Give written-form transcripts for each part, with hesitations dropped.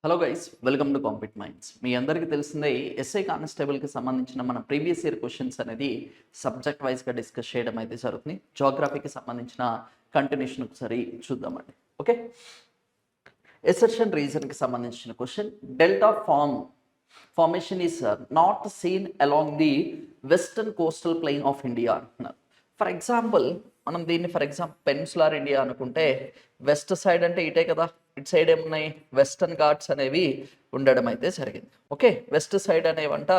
Hello guys, welcome to compete minds. మీ అందరికీ తెలిసిందే ఎస్ఐ కానిస్టేబుల్కి సంబంధించిన మన ప్రీవియస్ ఇయర్ క్వశ్చన్స్ అనేది సబ్జెక్ట్ వైజ్గా డిస్కస్ చేయడం అయితే జరుగుతుంది. జోగ్రఫీకి సంబంధించిన కంటిన్యూషన్ ఒకసారి చూద్దామండి. ఓకే, ఎసర్షన్ రీజన్కి సంబంధించిన question. Delta formation is not seen along the western coastal plain of India అంటున్నారు. ఫర్ ఎగ్జాంపుల్ మనం దీన్ని పెనిన్సులార్ ఇండియా అనుకుంటే వెస్ట్ సైడ్ అంటే ఇటే కదా, ఇటు సైడ్ ఏమున్నాయి వెస్టర్న్ ఘాట్స్ అనేవి ఉండడం అయితే జరిగింది. ఓకే, వెస్ట్ సైడ్ అనేవంట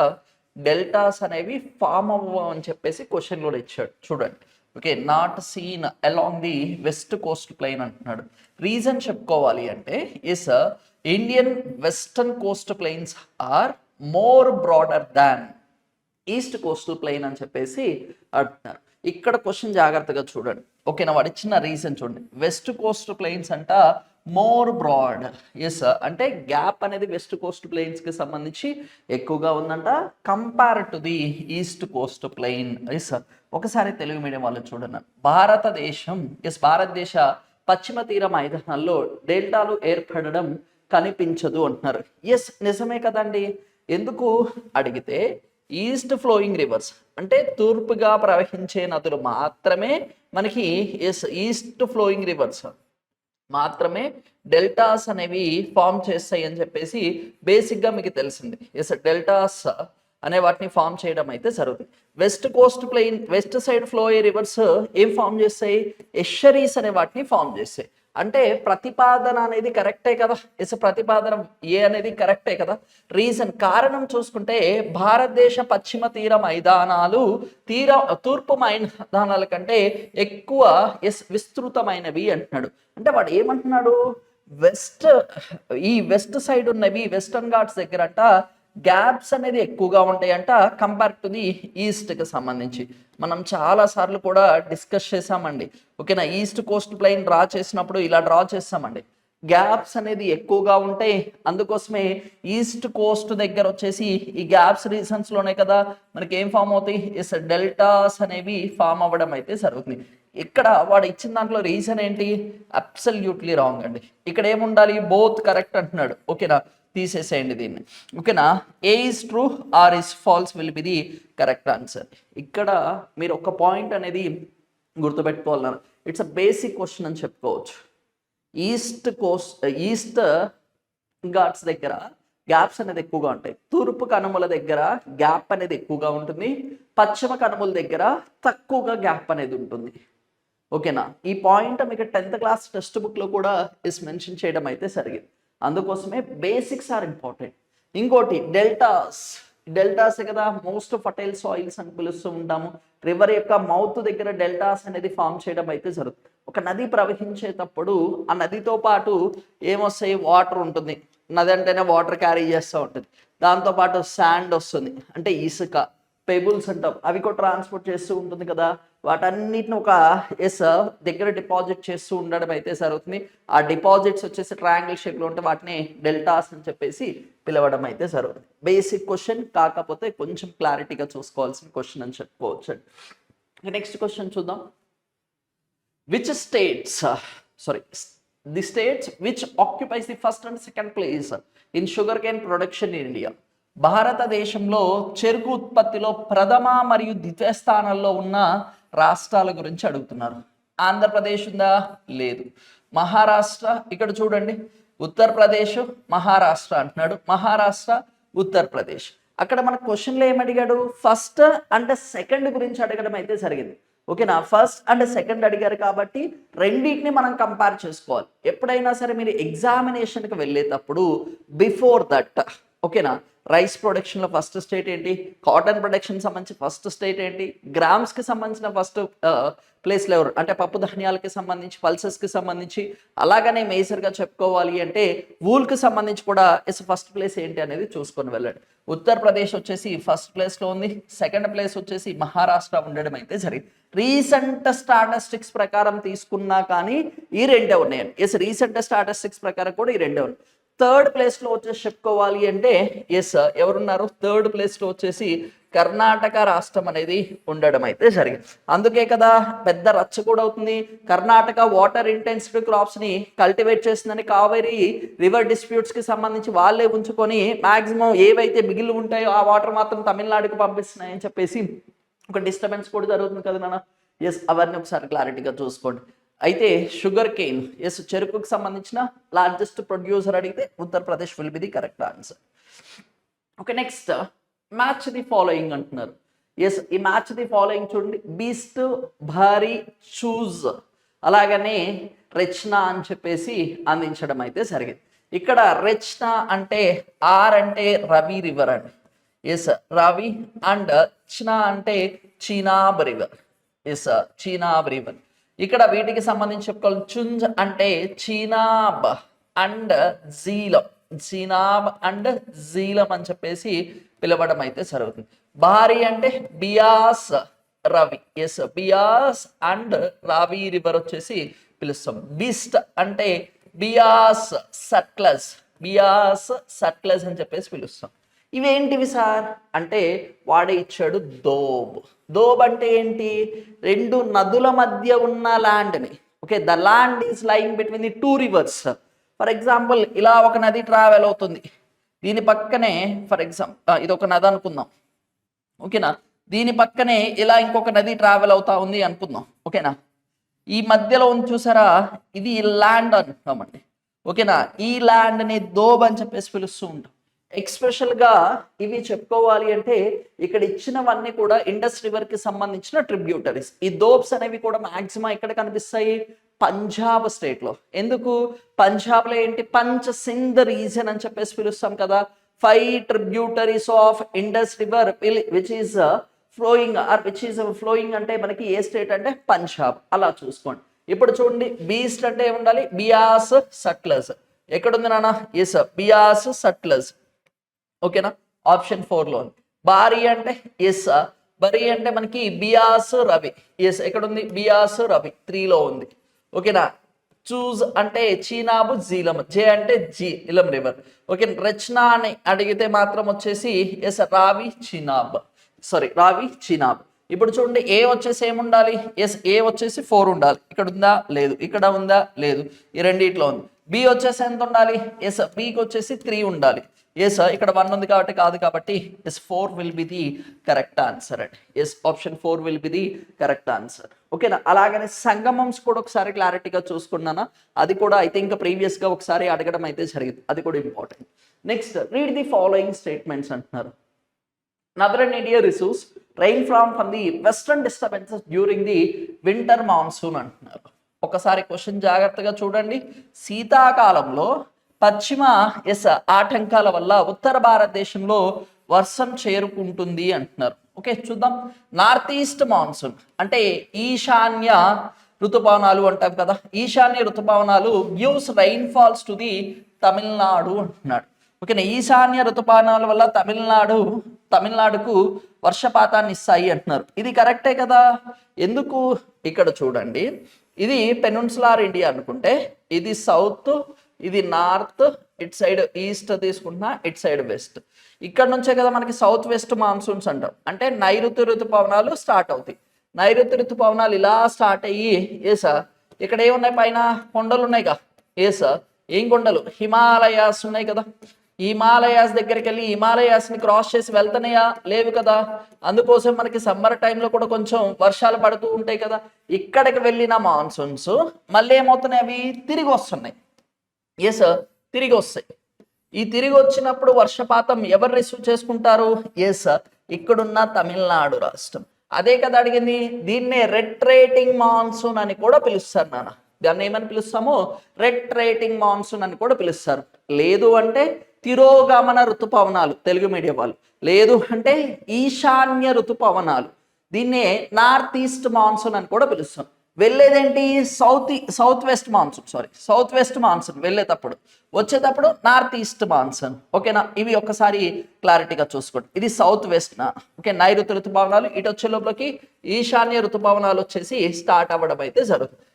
డెల్టాస్ అనేవి ఫామ్ అవ్వని చెప్పేసి క్వశ్చన్ కూడా ఇచ్చాడు చూడండి. Okay, not seen along the west coast plain అంటున్నాడు. రీజన్ చెప్పుకోవాలి అంటే is Indian western coast plains are more broader than east coastal plain అని చెప్పేసి అంటున్నారు. ఇక్కడ క్వశ్చన్ జాగ్రత్తగా చూడండి. ఓకేనా, వాడు ఇచ్చిన రీజన్ చూడండి. వెస్ట్ కోస్ట్ ప్లెయిన్స్ అంట మోర్ బ్రాడ్. ఎస్ అంటే గ్యాప్ అనేది వెస్ట్ కోస్ట్ ప్లెయిన్స్కి సంబంధించి ఎక్కువగా ఉందంట compare to the east coast plain. Yes ఒకసారి తెలుగు మీడియం వాళ్ళు చూడండి. భారతదేశ పశ్చిమ తీర మైదానాల్లో డెల్టాలు ఏర్పడడం కనిపించదు అంటున్నారు. ఎస్ నిజమే కదండి. ఎందుకు అడిగితే ఈస్ట్ ఫ్లోయింగ్ రివర్స్ అంటే తూర్పుగా ప్రవహించే నదులు మాత్రమే మనకి ఈస్ట్ ఫ్లోయింగ్ రివర్స్ మాత్రమే డెల్టాస్ అనేవి ఫామ్ చేస్తాయి అని చెప్పేసి బేసిక్గా మీకు తెలిసింది. డెల్టాస్ అనే వాటిని ఫామ్ చేయడం అయితే జరుగుతుంది. West coast plain west side flow అయ్యే రివర్స్ ఏం ఫామ్ చేస్తాయి, ఎషరీస్ అనే వాటిని ఫామ్ చేస్తాయి. అంటే ప్రతిపాదన అనేది కరెక్టే కదా. ప్రతిపాదన ఏ అనేది కరెక్టే కదా. రీజన్ కారణం చూసుకుంటే భారతదేశ పశ్చిమ తీర మైదానాలు తూర్పు మైదానాల కంటే ఎక్కువ విస్తృతమైనవి అంటున్నాడు. అంటే వాడు ఏమంటున్నాడు, ఈ వెస్ట్ సైడ్ ఉన్నవి వెస్టర్న్ ఘాట్స్ దగ్గర అంట గ్యాప్స్ అనేది ఎక్కువగా ఉంటాయంట కంపేర్ టు ది ఈస్ట్కి సంబంధించి. మనం చాలా సార్లు కూడా డిస్కస్ చేసామండి. ఓకేనా, ఈస్ట్ కోస్ట్ ప్లెయిన్ డ్రా చేసినప్పుడు ఇలా డ్రా చేస్తామండి. గ్యాప్స్ అనేది ఎక్కువగా ఉంటాయి, అందుకోసమే ఈస్ట్ కోస్ట్ దగ్గర వచ్చేసి ఈ గ్యాప్స్ రీజన్స్లోనే కదా మనకి ఏం ఫామ్ అవుతాయి, డెల్టాస్ అనేవి ఫామ్ అవ్వడం అయితే జరుగుతుంది. ఇక్కడ వాడు ఇచ్చిన దాంట్లో రీజన్ ఏంటి, అబ్సల్యూట్లీ రాంగ్ అండి. ఇక్కడ ఏముండాలి, బోత్ కరెక్ట్ అంటున్నాడు. ఓకేనా, తీసేసేయండి దీన్ని. ఓకేనా, ఏ is true or is false will be the correct answer. ఇక్కడ మీరు ఒక పాయింట్ అనేది గుర్తుపెట్టుకోవాలన్నారు. ఇట్స్ అ బేసిక్ క్వశ్చన్ అని చెప్పుకోవచ్చు. ఈస్ట్ ఘాట్స్ దగ్గర గ్యాప్స్ అనేది ఎక్కువగా ఉంటాయి. తూర్పు కనుమల దగ్గర గ్యాప్ అనేది ఎక్కువగా ఉంటుంది. పశ్చిమ కనుమల దగ్గర తక్కువగా గ్యాప్ అనేది ఉంటుంది. ఓకేనా, ఈ పాయింట్ మీకు 10th క్లాస్ టెక్స్ట్ బుక్లో కూడా మెన్షన్ చేయడం అయితే జరిగింది. అందుకోసమే బేసిక్స్ ఆర్ ఇంపార్టెంట్. ఇంకోటి డెల్టాస్ కదా మోస్ట్ ఫర్టైల్ సాయిల్స్ అని పిలుస్తూ ఉంటాము. రివర్ యొక్క మౌత్ దగ్గర డెల్టాస్ అనేది ఫామ్ చేయడం అయితే జరుగుతుంది. ఒక నది ప్రవహించేటప్పుడు ఆ నదితో పాటు ఏమొస్తాయి, వాటర్ ఉంటుంది. నది అంటేనే వాటర్ క్యారీ చేస్తూ ఉంటుంది. దాంతోపాటు శాండ్ వస్తుంది, అంటే ఇసుక, పెబుల్స్ అంటాం, అవి కూడా ట్రాన్స్పోర్ట్ చేస్తూ ఉంటుంది కదా. వాటన్నిటిని ఒక దగ్గర డిపాజిట్ చేస్తూ ఉండడం అయితే జరుగుతుంది. ఆ డిపాజిట్స్ వచ్చేసి ట్రయాంగిల్ షేప్లో ఉంటే వాటిని డెల్టాస్ అని చెప్పేసి పిలవడం అయితే జరుగుతుంది. బేసిక్ క్వశ్చన్, కాకపోతే కొంచెం క్లారిటీగా చూసుకోవాల్సిన క్వశ్చన్ అని చెప్పుకోవచ్చు. నెక్స్ట్ క్వశ్చన్ చూద్దాం. The states which occupies the first and second place in sugar cane production in India. భారతదేశంలో చెరుకు ఉత్పత్తిలో ప్రథమ మరియు ద్వితీయ స్థానాల్లో ఉన్న రాష్ట్రాల గురించి అడుగుతున్నారు. ఆంధ్రప్రదేశ్ ఉందా, లేదు. మహారాష్ట్ర, ఇక్కడ చూడండి ఉత్తరప్రదేశ్, మహారాష్ట్ర అంటున్నాడు. మహారాష్ట్ర, ఉత్తరప్రదేశ్. అక్కడ మన క్వశ్చన్లో ఏమడిగాడు, ఫస్ట్ అండ్ సెకండ్ గురించి అడగడం అయితే జరిగింది. ఓకేనా, ఫస్ట్ అండ్ సెకండ్ అడిగారు కాబట్టి రెండింటిని మనం కంపేర్ చేసుకోవాలి. ఎప్పుడైనా సరే మీరు ఎగ్జామినేషన్కి వెళ్ళేటప్పుడు బిఫోర్ దట్, ఓకేనా, రైస్ ప్రొడక్షన్లో ఫస్ట్ స్టేట్ ఏంటి, కాటన్ ప్రొడక్షన్ సంబంధించి ఫస్ట్ స్టేట్ ఏంటి, గ్రామ్స్కి సంబంధించిన ఫస్ట్ ప్లేస్లో ఎవరు అంటే పప్పు ధాన్యాలకి సంబంధించి, పల్సెస్కి సంబంధించి, అలాగనే మేజర్గా చెప్పుకోవాలి అంటే వూల్కి సంబంధించి కూడా ఫస్ట్ ప్లేస్ ఏంటి అనేది చూసుకొని వెళ్ళండి. ఉత్తరప్రదేశ్ వచ్చేసి ఫస్ట్ ప్లేస్లో ఉంది. సెకండ్ ప్లేస్ వచ్చేసి మహారాష్ట్ర ఉండడం అయితే జరిగింది. రీసెంట్ స్టాటిస్టిక్స్ ప్రకారం తీసుకున్నా కానీ ఈ రెండే ఉన్నాయండి. రీసెంట్ స్టాటిస్టిక్స్ ప్రకారం కూడా ఈ రెండే ఉన్నాయి. థర్డ్ ప్లేస్లో వచ్చేసి చెప్పుకోవాలి అంటే ఎవరున్నారు, థర్డ్ ప్లేస్లో వచ్చేసి కర్ణాటక రాష్ట్రం అనేది ఉండడం అయితే జరిగింది. అందుకే కదా పెద్ద రచ్చ కూడా అవుతుంది. కర్ణాటక వాటర్ ఇంటెన్సివ్ క్రాప్స్ ని కల్టివేట్ చేస్తుందని కావేరీ రివర్ డిస్ప్యూట్స్ కి సంబంధించి వాళ్ళే ఉంచుకొని మాక్సిమం ఏవైతే మిగిలి ఉంటాయో ఆ వాటర్ మాత్రం తమిళనాడుకి పంపిస్తున్నాయి అని చెప్పేసి ఒక డిస్టర్బెన్స్ కూడా జరుగుతుంది కదా నాన్న. ఎస్, అవన్నీ ఒకసారి క్లారిటీగా చూసుకోండి. అయితే షుగర్ కేన్, ఎస్, చెరుకుకి సంబంధించిన లార్జెస్ట్ ప్రొడ్యూసర్ అడిగితే Uttar Pradesh will be the correct answer. Okay, next match the following అంటున్నారు. ఎస్, ఈ మ్యాచ్ ది ఫాలోయింగ్ చూడండి. బీస్ట్, భారీ, షూజ్, అలాగనే రెచ్నా అని చెప్పేసి అందించడం అయితే జరిగింది. ఇక్కడ రెచ్నా అంటే ఆర్ అంటే రవి రివర్ అండి. ఎస్, రవి. అండ్ చినా అంటే Chenab river. Yes, Chenab river. ఇక్కడ వీటికి సంబంధించి చెప్పుకోవాలి. చుంజ్ అంటే చీనాబ్ అండ్ జీలం, చీనాబ్ అండ్ జీలం అని చెప్పేసి పిలవడం అయితే జరుగుతుంది. భారీ అంటే Beas Ravi. Yes, Beas and Ravi river వచ్చేసి పిలుస్తాం. బీస్ట్ అంటే బియాస్ సట్లెజ్, బియాస్ సట్లెజ్ అని చెప్పేసి పిలుస్తాం. ఇవేంటివి సార్ అంటే వాడే ఇచ్చాడు దోబ్. దోబ్ అంటే ఏంటి? రెండు నదుల మధ్య ఉన్న ల్యాండ్ని. Okay, the land is lying between the two rivers. For example ఇలా ఒక నది ట్రావెల్ అవుతుంది, దీని పక్కనే ఫర్ ఎగ్జాంపుల్ ఇది ఒక నది అనుకుందాం. ఓకేనా, దీని పక్కనే ఇలా ఇంకొక నది ట్రావెల్ అవుతా ఉంది అనుకుందాం. ఓకేనా, ఈ మధ్యలో ఉంది చూసారా, ఇది ల్యాండ్ అంటున్నామండి. ఓకేనా, ఈ ల్యాండ్ని దోబ్ అని చెప్పేసి పిలుస్తూ ఉంటాం. ఎక్స్పెషల్గా ఇవి చెప్పుకోవాలి అంటే ఇక్కడ ఇచ్చినవన్నీ కూడా ఇండస్ రివర్ కి సంబంధించిన ట్రిబ్యూటరీస్. ఈ దోబ్స్ అనేవి కూడా మాక్సిమం ఎక్కడ కనిపిస్తాయి? పంజాబ్ స్టేట్ లో. ఎందుకు పంజాబ్ లో ఏంటి? పంచ్ సింధ్ రీజన్ అని చెప్పేసి పిలుస్తాం కదా. 5 tributaries of Indus river which is flowing or which is flowing అంటే మనకి ఏ స్టేట్ అంటే పంజాబ్. అలా చూసుకోండి. ఇప్పుడు చూడండి, బీస్ట్ అంటే ఏముండాలి? బియాస్ సట్లెజ్. ఎక్కడుంది నాన్న? ఎస్, బియాస్ సట్లెజ్. ఓకేనా, ఆప్షన్ 4 లో. భారీ అంటే ఎస్, బరీ అంటే మనకి బియాస్ రవి. ఎస్, ఎక్కడ ఉంది? బియాస్ రవి 3 లో ఉంది. ఓకేనా, చూజ్ అంటే చీనాబు జీలం, జే అంటే జీలం రివర్. ఓకే, రచనా అని అడిగితే మాత్రం వచ్చేసి ఎస్, రావి చీనాబ్, సారీ రావి చీనాబ్. ఇప్పుడు చూడండి, ఏ వచ్చేసి ఏముండాలి? ఎస్, ఏ వచ్చేసి 4 ఉండాలి. ఇక్కడ ఉందా? లేదు. ఇక్కడ ఉందా? లేదు. ఈ రెండిట్లో ఉంది. బి వచ్చేసి ఎంత ఉండాలి? ఎస్, బికి వచ్చేసి 3 ఉండాలి. ఎస్, ఇక్కడ 1 ఉంది కాబట్టి కాదు, కాబట్టి yes 4 will be the correct answer అండి. Yes, option 4 will be the correct answer. ఓకేనా, అలాగనే సంగమమ్స్ కూడా ఒకసారి క్లారిటీగా చూసుకున్నానా, అది కూడా అయితే ఇంకా ప్రీవియస్ గా ఒకసారి అడగడం అయితే జరిగింది, అది కూడా important. Next, read the following statements అంటున్నారు. Northern India receives rain from the western disturbances during the winter monsoon అంటున్నారు. ఒకసారి క్వశ్చన్ జాగ్రత్తగా చూడండి. శీతాకాలంలో పశ్చిమ ఆటంకాల వల్ల ఉత్తర భారతదేశంలో వర్షం చేరుకుంటుంది అంటున్నారు. ఓకే, చూద్దాం. నార్త్ ఈస్ట్ మాన్సూన్ అంటే ఈశాన్య ఋతుపవనాలు అంటాం కదా. ఈశాన్య ఋతుపవనాలు gives rain falls to the Tamil Nadu అంటున్నాడు. ఓకేనా, ఈశాన్య ఋతుపవనాల వల్ల తమిళనాడుకు వర్షపాతాన్ని ఇస్తాయి అంటున్నారు. ఇది కరెక్టే కదా. ఎందుకు? ఇక్కడ చూడండి, ఇది పెనిన్సులార్ ఇండియా అనుకుంటే ఇది సౌత్, ఇది నార్త్, ఇట్ సైడ్ ఈస్ట్ తీసుకుంటున్నా, ఇట్ సైడ్ వెస్ట్. ఇక్కడ నుంచే కదా మనకి సౌత్ వెస్ట్ మాన్సూన్స్ అంటాం. అంటే నైరుతి ఋతుపవనాలు స్టార్ట్ అవుతాయి. నైరుతి ఋతుపవనాలు ఇలా స్టార్ట్ అయ్యి ఇక్కడ ఏమున్నాయి? పైన కొండలు ఉన్నాయిగా. ఏం కొండలు? హిమాలయాస్ ఉన్నాయి కదా. హిమాలయాస్ దగ్గరికి వెళ్ళి హిమాలయాస్ని క్రాస్ చేసి వెళ్తున్నాయా? లేవు కదా. అందుకోసం మనకి సమ్మర్ టైంలో కూడా కొంచెం వర్షాలు పడుతూ ఉంటాయి కదా. ఇక్కడికి వెళ్ళిన మాన్సూన్స్ మళ్ళీ ఏమవుతున్నాయి? అవి తిరిగి వస్తున్నాయి. తిరిగి వస్తాయి. ఈ తిరిగి వచ్చినప్పుడు వర్షపాతం ఎవరు రిసీవ్ చేసుకుంటారు? ఇక్కడున్న తమిళనాడు రాష్ట్రం. అదే కదా అడిగింది. దీన్నే రెట్రేటింగ్ మాన్సూన్ అని కూడా పిలుస్తారు నాన్న. దాన్ని ఏమని పిలుస్తాము? రెట్రేటింగ్ మాన్సూన్ అని కూడా పిలుస్తారు. లేదు అంటే తిరోగమన ఋతుపవనాలు, తెలుగు మీడియం వాళ్ళు. లేదు అంటే ఈశాన్య ఋతుపవనాలు, దీన్నే నార్త్ ఈస్ట్ మాన్సూన్ అని కూడా పిలుస్తాం. వెళ్ళేదేంటి? సౌత్ వెస్ట్ మాన్సూన్ వెళ్ళేటప్పుడు, వచ్చేటప్పుడు నార్త్ ఈస్ట్ మాన్సూన్. ఓకేనా, ఇవి ఒక్కసారి క్లారిటీగా చూసుకోండి. ఇది సౌత్ వెస్ట్ నా. ఓకే, నైరుతి ఋతుపవనాలు. ఇటు వచ్చే లోపలికి ఈశాన్య ఋతుపవనాలు వచ్చేసి స్టార్ట్ అవ్వడం అయితే జరుగుతుంది.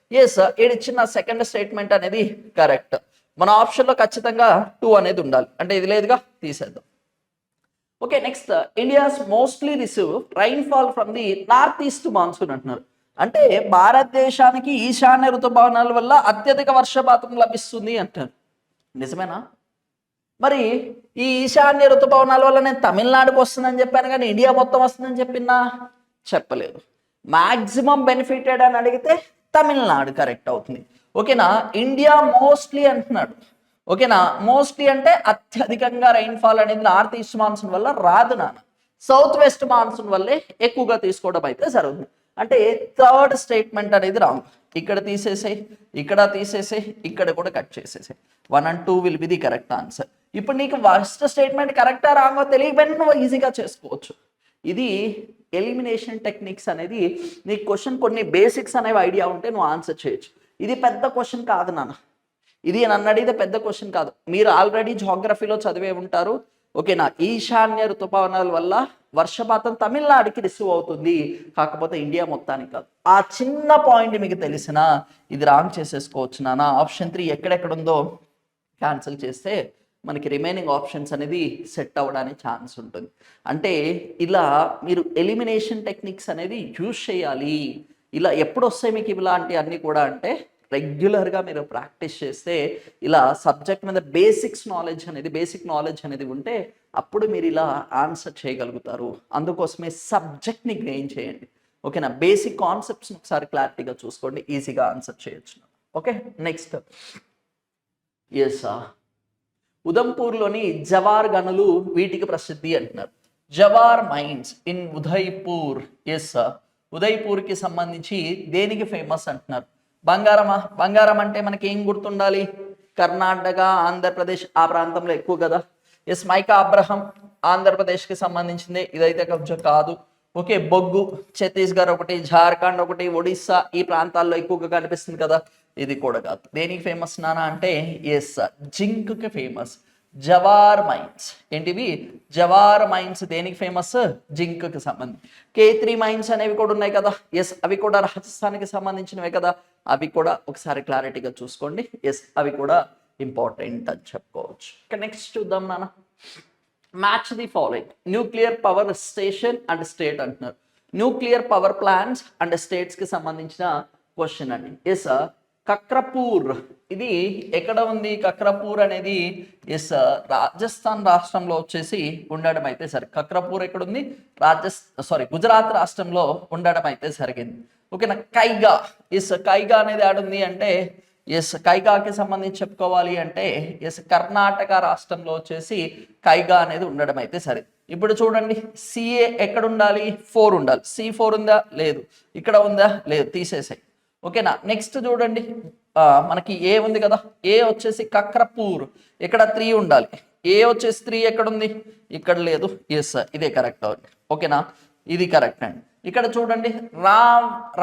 ఇచ్చిన సెకండ్ స్టేట్మెంట్ అనేది కరెక్ట్. మన ఆప్షన్లో ఖచ్చితంగా 2 అనేది ఉండాలి. అంటే ఇది లేదుగా, తీసేద్దాం. Okay, next India's mostly receive rainfall from the north east monsoon అంటున్నారు. అంటే భారతదేశానికి ఈశాన్య ఋతుపవనాల వల్ల అత్యధిక వర్షపాతం లభిస్తుంది అంటారు. నిజమేనా? మరి ఈ ఈశాన్య ఋతుపవనాల వల్ల నేను తమిళనాడుకు వస్తుందని చెప్పాను కానీ ఇండియా మొత్తం వస్తుందని చెప్పినా చెప్పలేదు. మాక్సిమం బెనిఫిటెడ్ అని అడిగితే తమిళనాడు కరెక్ట్ అవుతుంది. ఓకేనా, ఇండియా మోస్ట్లీ అంటున్నాడు. ఓకేనా, మోస్ట్లీ అంటే అత్యధికంగా రైన్ఫాల్ అనేది నార్త్ ఈస్ట్ మాన్సూన్ వల్ల రాదు నాన్న, సౌత్ వెస్ట్ మాన్సూన్ వల్లే ఎక్కువగా తీసుకోవడం అయితే జరుగుతుంది. అంటే థర్డ్ స్టేట్మెంట్ అనేది రాంగ్. ఇక్కడ తీసేసాయి, ఇక్కడ తీసేసాయి, ఇక్కడ కూడా కట్ చేసేసాయి. 1 and 2 will be the correct answer. ఇప్పుడు నీకు ఫస్ట్ స్టేట్మెంట్ కరెక్టా రాంగో తెలియకపోయినా నువ్వు ఈజీగా చేసుకోవచ్చు. ఇది ఎలిమినేషన్ టెక్నిక్స్ అనేది నీకు క్వశ్చన్ కొన్ని బేసిక్స్ అనేవి ఐడియా ఉంటే నువ్వు ఆన్సర్ చేయొచ్చు. ఇది పెద్ద క్వశ్చన్ కాదు నాన్న, ఇది నన్ను అడిగితే పెద్ద క్వశ్చన్ కాదు. మీరు ఆల్రెడీ జాగ్రఫీలో చదివే ఉంటారు. ఓకేనా, ఈశాన్య ఋతుపవనాల వల్ల వర్షపాతం తమిళనాడుకి రిసీవ్ అవుతుంది, కాకపోతే ఇండియా మొత్తానికి కాదు. ఆ చిన్న పాయింట్ మీకు తెలిసినా ఇది రాంగ్ చేసేసుకోవచ్చు నాన్న. ఆప్షన్ 3 ఎక్కడెక్కడ ఉందో క్యాన్సిల్ చేస్తే మనకి రిమైనింగ్ ఆప్షన్స్ అనేది సెట్ అవ్వడానికి ఛాన్స్ ఉంటుంది. అంటే ఇలా మీరు ఎలిమినేషన్ టెక్నిక్స్ అనేది యూజ్ చేయాలి. ఇలా ఎప్పుడు వస్తాయి మీకు ఇలాంటి అన్నీ కూడా అంటే రెగ్యులర్గా మీరు ప్రాక్టీస్ చేస్తే ఇలా సబ్జెక్ట్ మీద బేసిక్ నాలెడ్జ్ అనేది ఉంటే అప్పుడు మీరు ఇలా ఆన్సర్ చేయగలుగుతారు. అందుకోసమే సబ్జెక్ట్ని గెయిన్ చేయండి. ఓకేనా, బేసిక్ కాన్సెప్ట్స్ని ఒకసారి క్లారిటీగా చూసుకోండి, ఈజీగా ఆన్సర్ చేయొచ్చు. ఓకే, నెక్స్ట్ ఎస్ ఉదంపూర్లోని జవార్ గనులు వీటికి ప్రసిద్ధి అంటున్నారు. Zawar mines in Udaipur. Yes ఉదయ్పూర్కి సంబంధించి దేనికి ఫేమస్ అంటున్నారు? బంగారమా? బంగారం అంటే మనకి ఏం గుర్తుండాలి? కర్ణాటక, ఆంధ్రప్రదేశ్ ఆ ప్రాంతంలో ఎక్కువ కదా. ఎస్ మైకా అబ్రహం ఆంధ్రప్రదేశ్కి సంబంధించింది, ఇదైతే కొంచెం కాదు. ఓకే, బొగ్గు ఛత్తీస్గఢ్ ఒకటి, జార్ఖండ్ ఒకటి, ఒడిస్సా ఈ ప్రాంతాల్లో ఎక్కువగా కనిపిస్తుంది కదా, ఇది కూడా కాదు. దేనికి ఫేమస్ నానా అంటే ఎస్ జింక్కి ఫేమస్. జవార్ మైన్స్ ఏంటివి? జవార్ మైన్స్ దేనికి ఫేమస్? జింక్కి సంబంధించి. K3 మైన్స్ అనేవి కూడా ఉన్నాయి కదా. ఎస్ అవి కూడా రాజస్థాన్కి సంబంధించినవే కదా, అవి కూడా ఒకసారి క్లారిటీగా చూసుకోండి. ఎస్ అవి కూడా ఇంపార్టెంట్ అని చెప్పుకోవచ్చు. నెక్స్ట్ చూద్దాం నాన్న. Match the following. Nuclear power station and state అంటున్నారు. న్యూక్లియర్ పవర్ ప్లాంట్స్ అండ్ స్టేట్స్కి సంబంధించిన క్వశ్చన్ అండి. ఎస్ కక్రపూర్ ఇది ఎక్కడ ఉంది? కక్రపూర్ అనేది ఎస్ రాజస్థాన్ రాష్ట్రంలో వచ్చేసి ఉండడం అయితే సరే. కక్రపూర్ ఎక్కడ ఉంది? గుజరాత్ రాష్ట్రంలో ఉండడం అయితే జరిగింది. ఓకేనా, కైగా. ఎస్ కైగా అనేది ఆడుంది అంటే ఎస్ కైగాకి సంబంధించి చెప్పుకోవాలి అంటే ఎస్ కర్ణాటక రాష్ట్రంలో వచ్చేసి కైగా అనేది ఉండడం అయితే సరే. ఇప్పుడు చూడండి, సిఏ ఎక్కడ ఉండాలి? 4 ఉండాలి. C4 ఉందా? లేదు. ఇక్కడ ఉందా? లేదు, తీసేసాయి. ఓకేనా, నెక్స్ట్ చూడండి, మనకి ఏ ఉంది కదా, ఏ వచ్చేసి కక్రపూర్ ఇక్కడ 3 ఉండాలి. ఏ వచ్చేసి 3 ఎక్కడ ఉంది? ఇక్కడ లేదు. ఎస్ ఇదే కరెక్ట్ అవుతుంది. ఓకేనా, ఇది కరెక్ట్ అండి. ఇక్కడ చూడండి,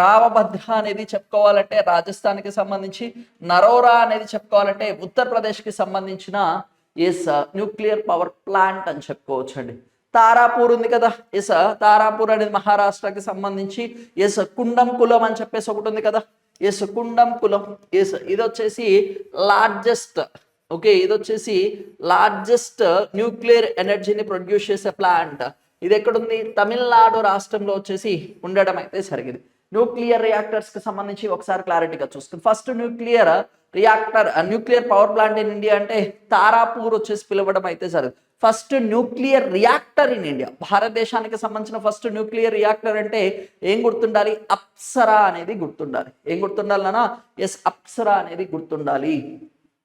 రావభద్ర అనేది చెప్పుకోవాలంటే రాజస్థాన్కి సంబంధించి, నరోరా అనేది చెప్పుకోవాలంటే ఉత్తరప్రదేశ్కి సంబంధించిన ఎస్ న్యూక్లియర్ పవర్ ప్లాంట్ అని చెప్పుకోవచ్చు అండి. తారాపూర్ ఉంది కదా, ఎస్ తారాపూర్ అనేది మహారాష్ట్రకి సంబంధించి. ఎస్ కుండం కులం అని చెప్పేసి ఒకటి ఉంది కదా, ఎస్ కుండం కులం. ఎస్ ఇది వచ్చేసి లార్జెస్ట్, ఓకే ఇది వచ్చేసి లార్జెస్ట్ న్యూక్లియర్ ఎనర్జీని ప్రొడ్యూస్ చేసే ప్లాంట్. ఇది ఎక్కడుంది? తమిళనాడు రాష్ట్రంలో వచ్చేసి ఉండడం అయితే జరిగింది. న్యూక్లియర్ రియాక్టర్స్కి సంబంధించి ఒకసారి క్లారిటీగా చూసుకుంది. First nuclear power plant in India అంటే తారాపూర్ వచ్చేసి పిలవడం అయితే జరిగింది. First nuclear reactor in India, భారతదేశానికి సంబంధించిన ఫస్ట్ న్యూక్లియర్ రియాక్టర్ అంటే ఏం గుర్తుండాలి? అప్సరా అనేది గుర్తుండాలి. ఏం గుర్తుండాలి నాన్న? ఎస్ అప్సరా అనేది గుర్తుండాలి.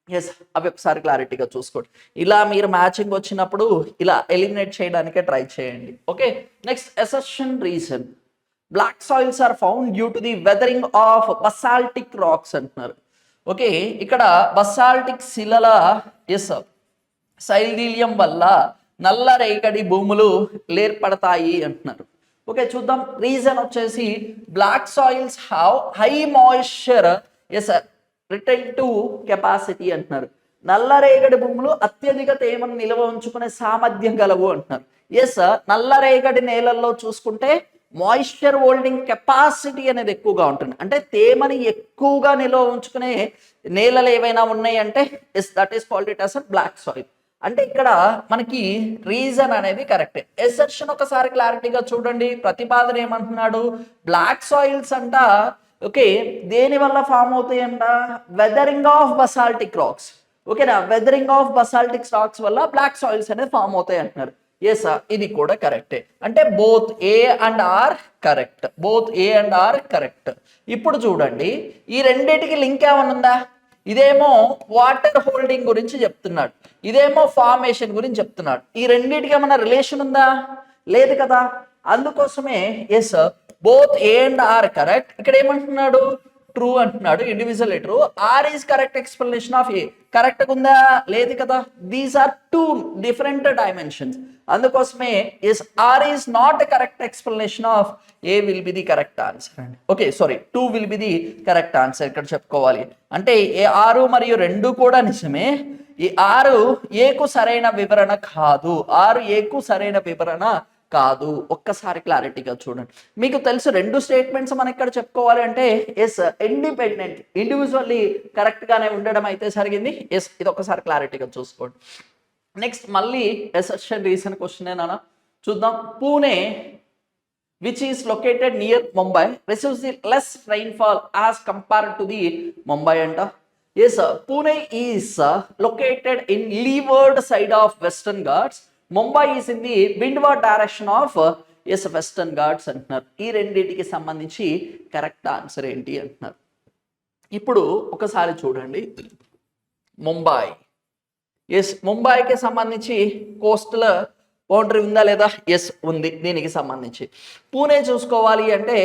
ఎస్ అవి ఒకసారి క్లారిటీగా చూసుకోండి. ఇలా మీరు మ్యాచింగ్ వచ్చినప్పుడు ఇలా ఎలిమినేట్ చేయడానికే ట్రై చేయండి. Okay, next assertion reason. Black soils are found due to the weathering of basaltic rocks అంటున్నారు. ఓకే, ఇక్కడ బసాల్టిక్ శిలల ఎస్ శైథిల్యం వల్ల నల్ల రేగడి భూములు ఏర్పడతాయి అంటున్నారు. ఓకే చూద్దాం. రీజన్ వచ్చేసి black soils have high moisture is retentive capacity అంటున్నారు. నల్లరేగడి భూములు అత్యధిక తేమను నిల్వ ఉంచుకునే సామర్థ్యం గలవు అంటున్నారు. ఎస్ నల్లరేగడి నేలల్లో చూసుకుంటే మాయిశ్చర్ హోల్డింగ్ కెపాసిటీ అనేది ఎక్కువగా ఉంటుంది. అంటే తేమని ఎక్కువగా నిల్వ ఉంచుకునే నేలలు ఏవైనా ఉన్నాయి అంటే yes that is called it as black soil. అంటే ఇక్కడ మనకి రీజన్ అనేది కరెక్టే. ఎసర్షన్ ఒకసారి క్లారిటీగా చూడండి. ప్రతిపాదన ఏమంటున్నాడు, బ్లాక్ సాయిల్స్ అంట ఓకే దేని వల్ల ఫామ్ అవుతాయంట, వెదరింగ్ ఆఫ్ బసాల్టిక్ రాక్స్. ఓకేనా, వెదరింగ్ ఆఫ్ బసాల్టిక్ రాక్స్ వల్ల బ్లాక్ సాయిల్స్ అనేది ఫామ్ అవుతాయి అంటున్నారు. ఎస్ ఇది కూడా కరెక్టే. అంటే both A and R correct, both A and R correct. ఇప్పుడు చూడండి ఈ రెండింటికి లింక్ ఏమైనా ఉందా, ఇదేమో వాటర్ హోల్డింగ్ గురించి చెప్తున్నాడు, ఇదేమో ఫార్మేషన్ గురించి చెప్తున్నాడు. ఈ రెండింటికి ఏమైనా రిలేషన్ ఉందా, లేదు కదా. అందుకోసమే yes both A and R correct. ఇక్కడ ఏమంటున్నాడు, ట్రూ అంటున్నాడు, individual true. R is correct explanation of A, correct ఉందా, లేదు కదా. These are two different dimensions. అందుకోసమే yes R is not correct explanation of A will be the correct answer అండి. Okay sorry, 2 will be the correct answer ఇక్కడ చెప్పుకోవాలి. అంటే ఏ 6 మరియు 2 కూడా నిజమే. ఈ 6 ఏకు సరైన వివరణ కాదు, 6 ఏకు సరైన వివరణ కాదు. ఒక్కసారి క్లారిటీగా చూడండి. మీకు తెలుసు 2 స్టేట్మెంట్స్ మనం ఇక్కడ చెప్పుకోవాలి అంటే ఎస్ ఇండిపెండెంట్ ఇండివిజువల్లీ కరెక్ట్ గానే ఉండడం అయితే జరిగింది. ఎస్ ఇది ఒక్కసారి క్లారిటీగా చూసుకోండి. నెక్స్ట్ మళ్ళీ ఎసర్షన్ రీజన్ క్వశ్చన్ ఏనా చూద్దాం. Pune which is located near Mumbai receives the less rainfall as compared to the Mumbai anta. Yes sir, Pune is located in leeward side of Western Ghats. Mumbai is in the windward direction of yes Western Ghats అంటున్నారు. ఈ రెండింటికి సంబంధించి correct answer ఏంటి అంటున్నారు. ఇప్పుడు ఒకసారి చూడండి Mumbai. Yes ముంబైకి సంబంధించి కోస్టల్ బౌండరీ ఉందా లేదా, ఎస్ ఉంది దీనికి సంబంధించి. పూణే చూసుకోవాలి అంటే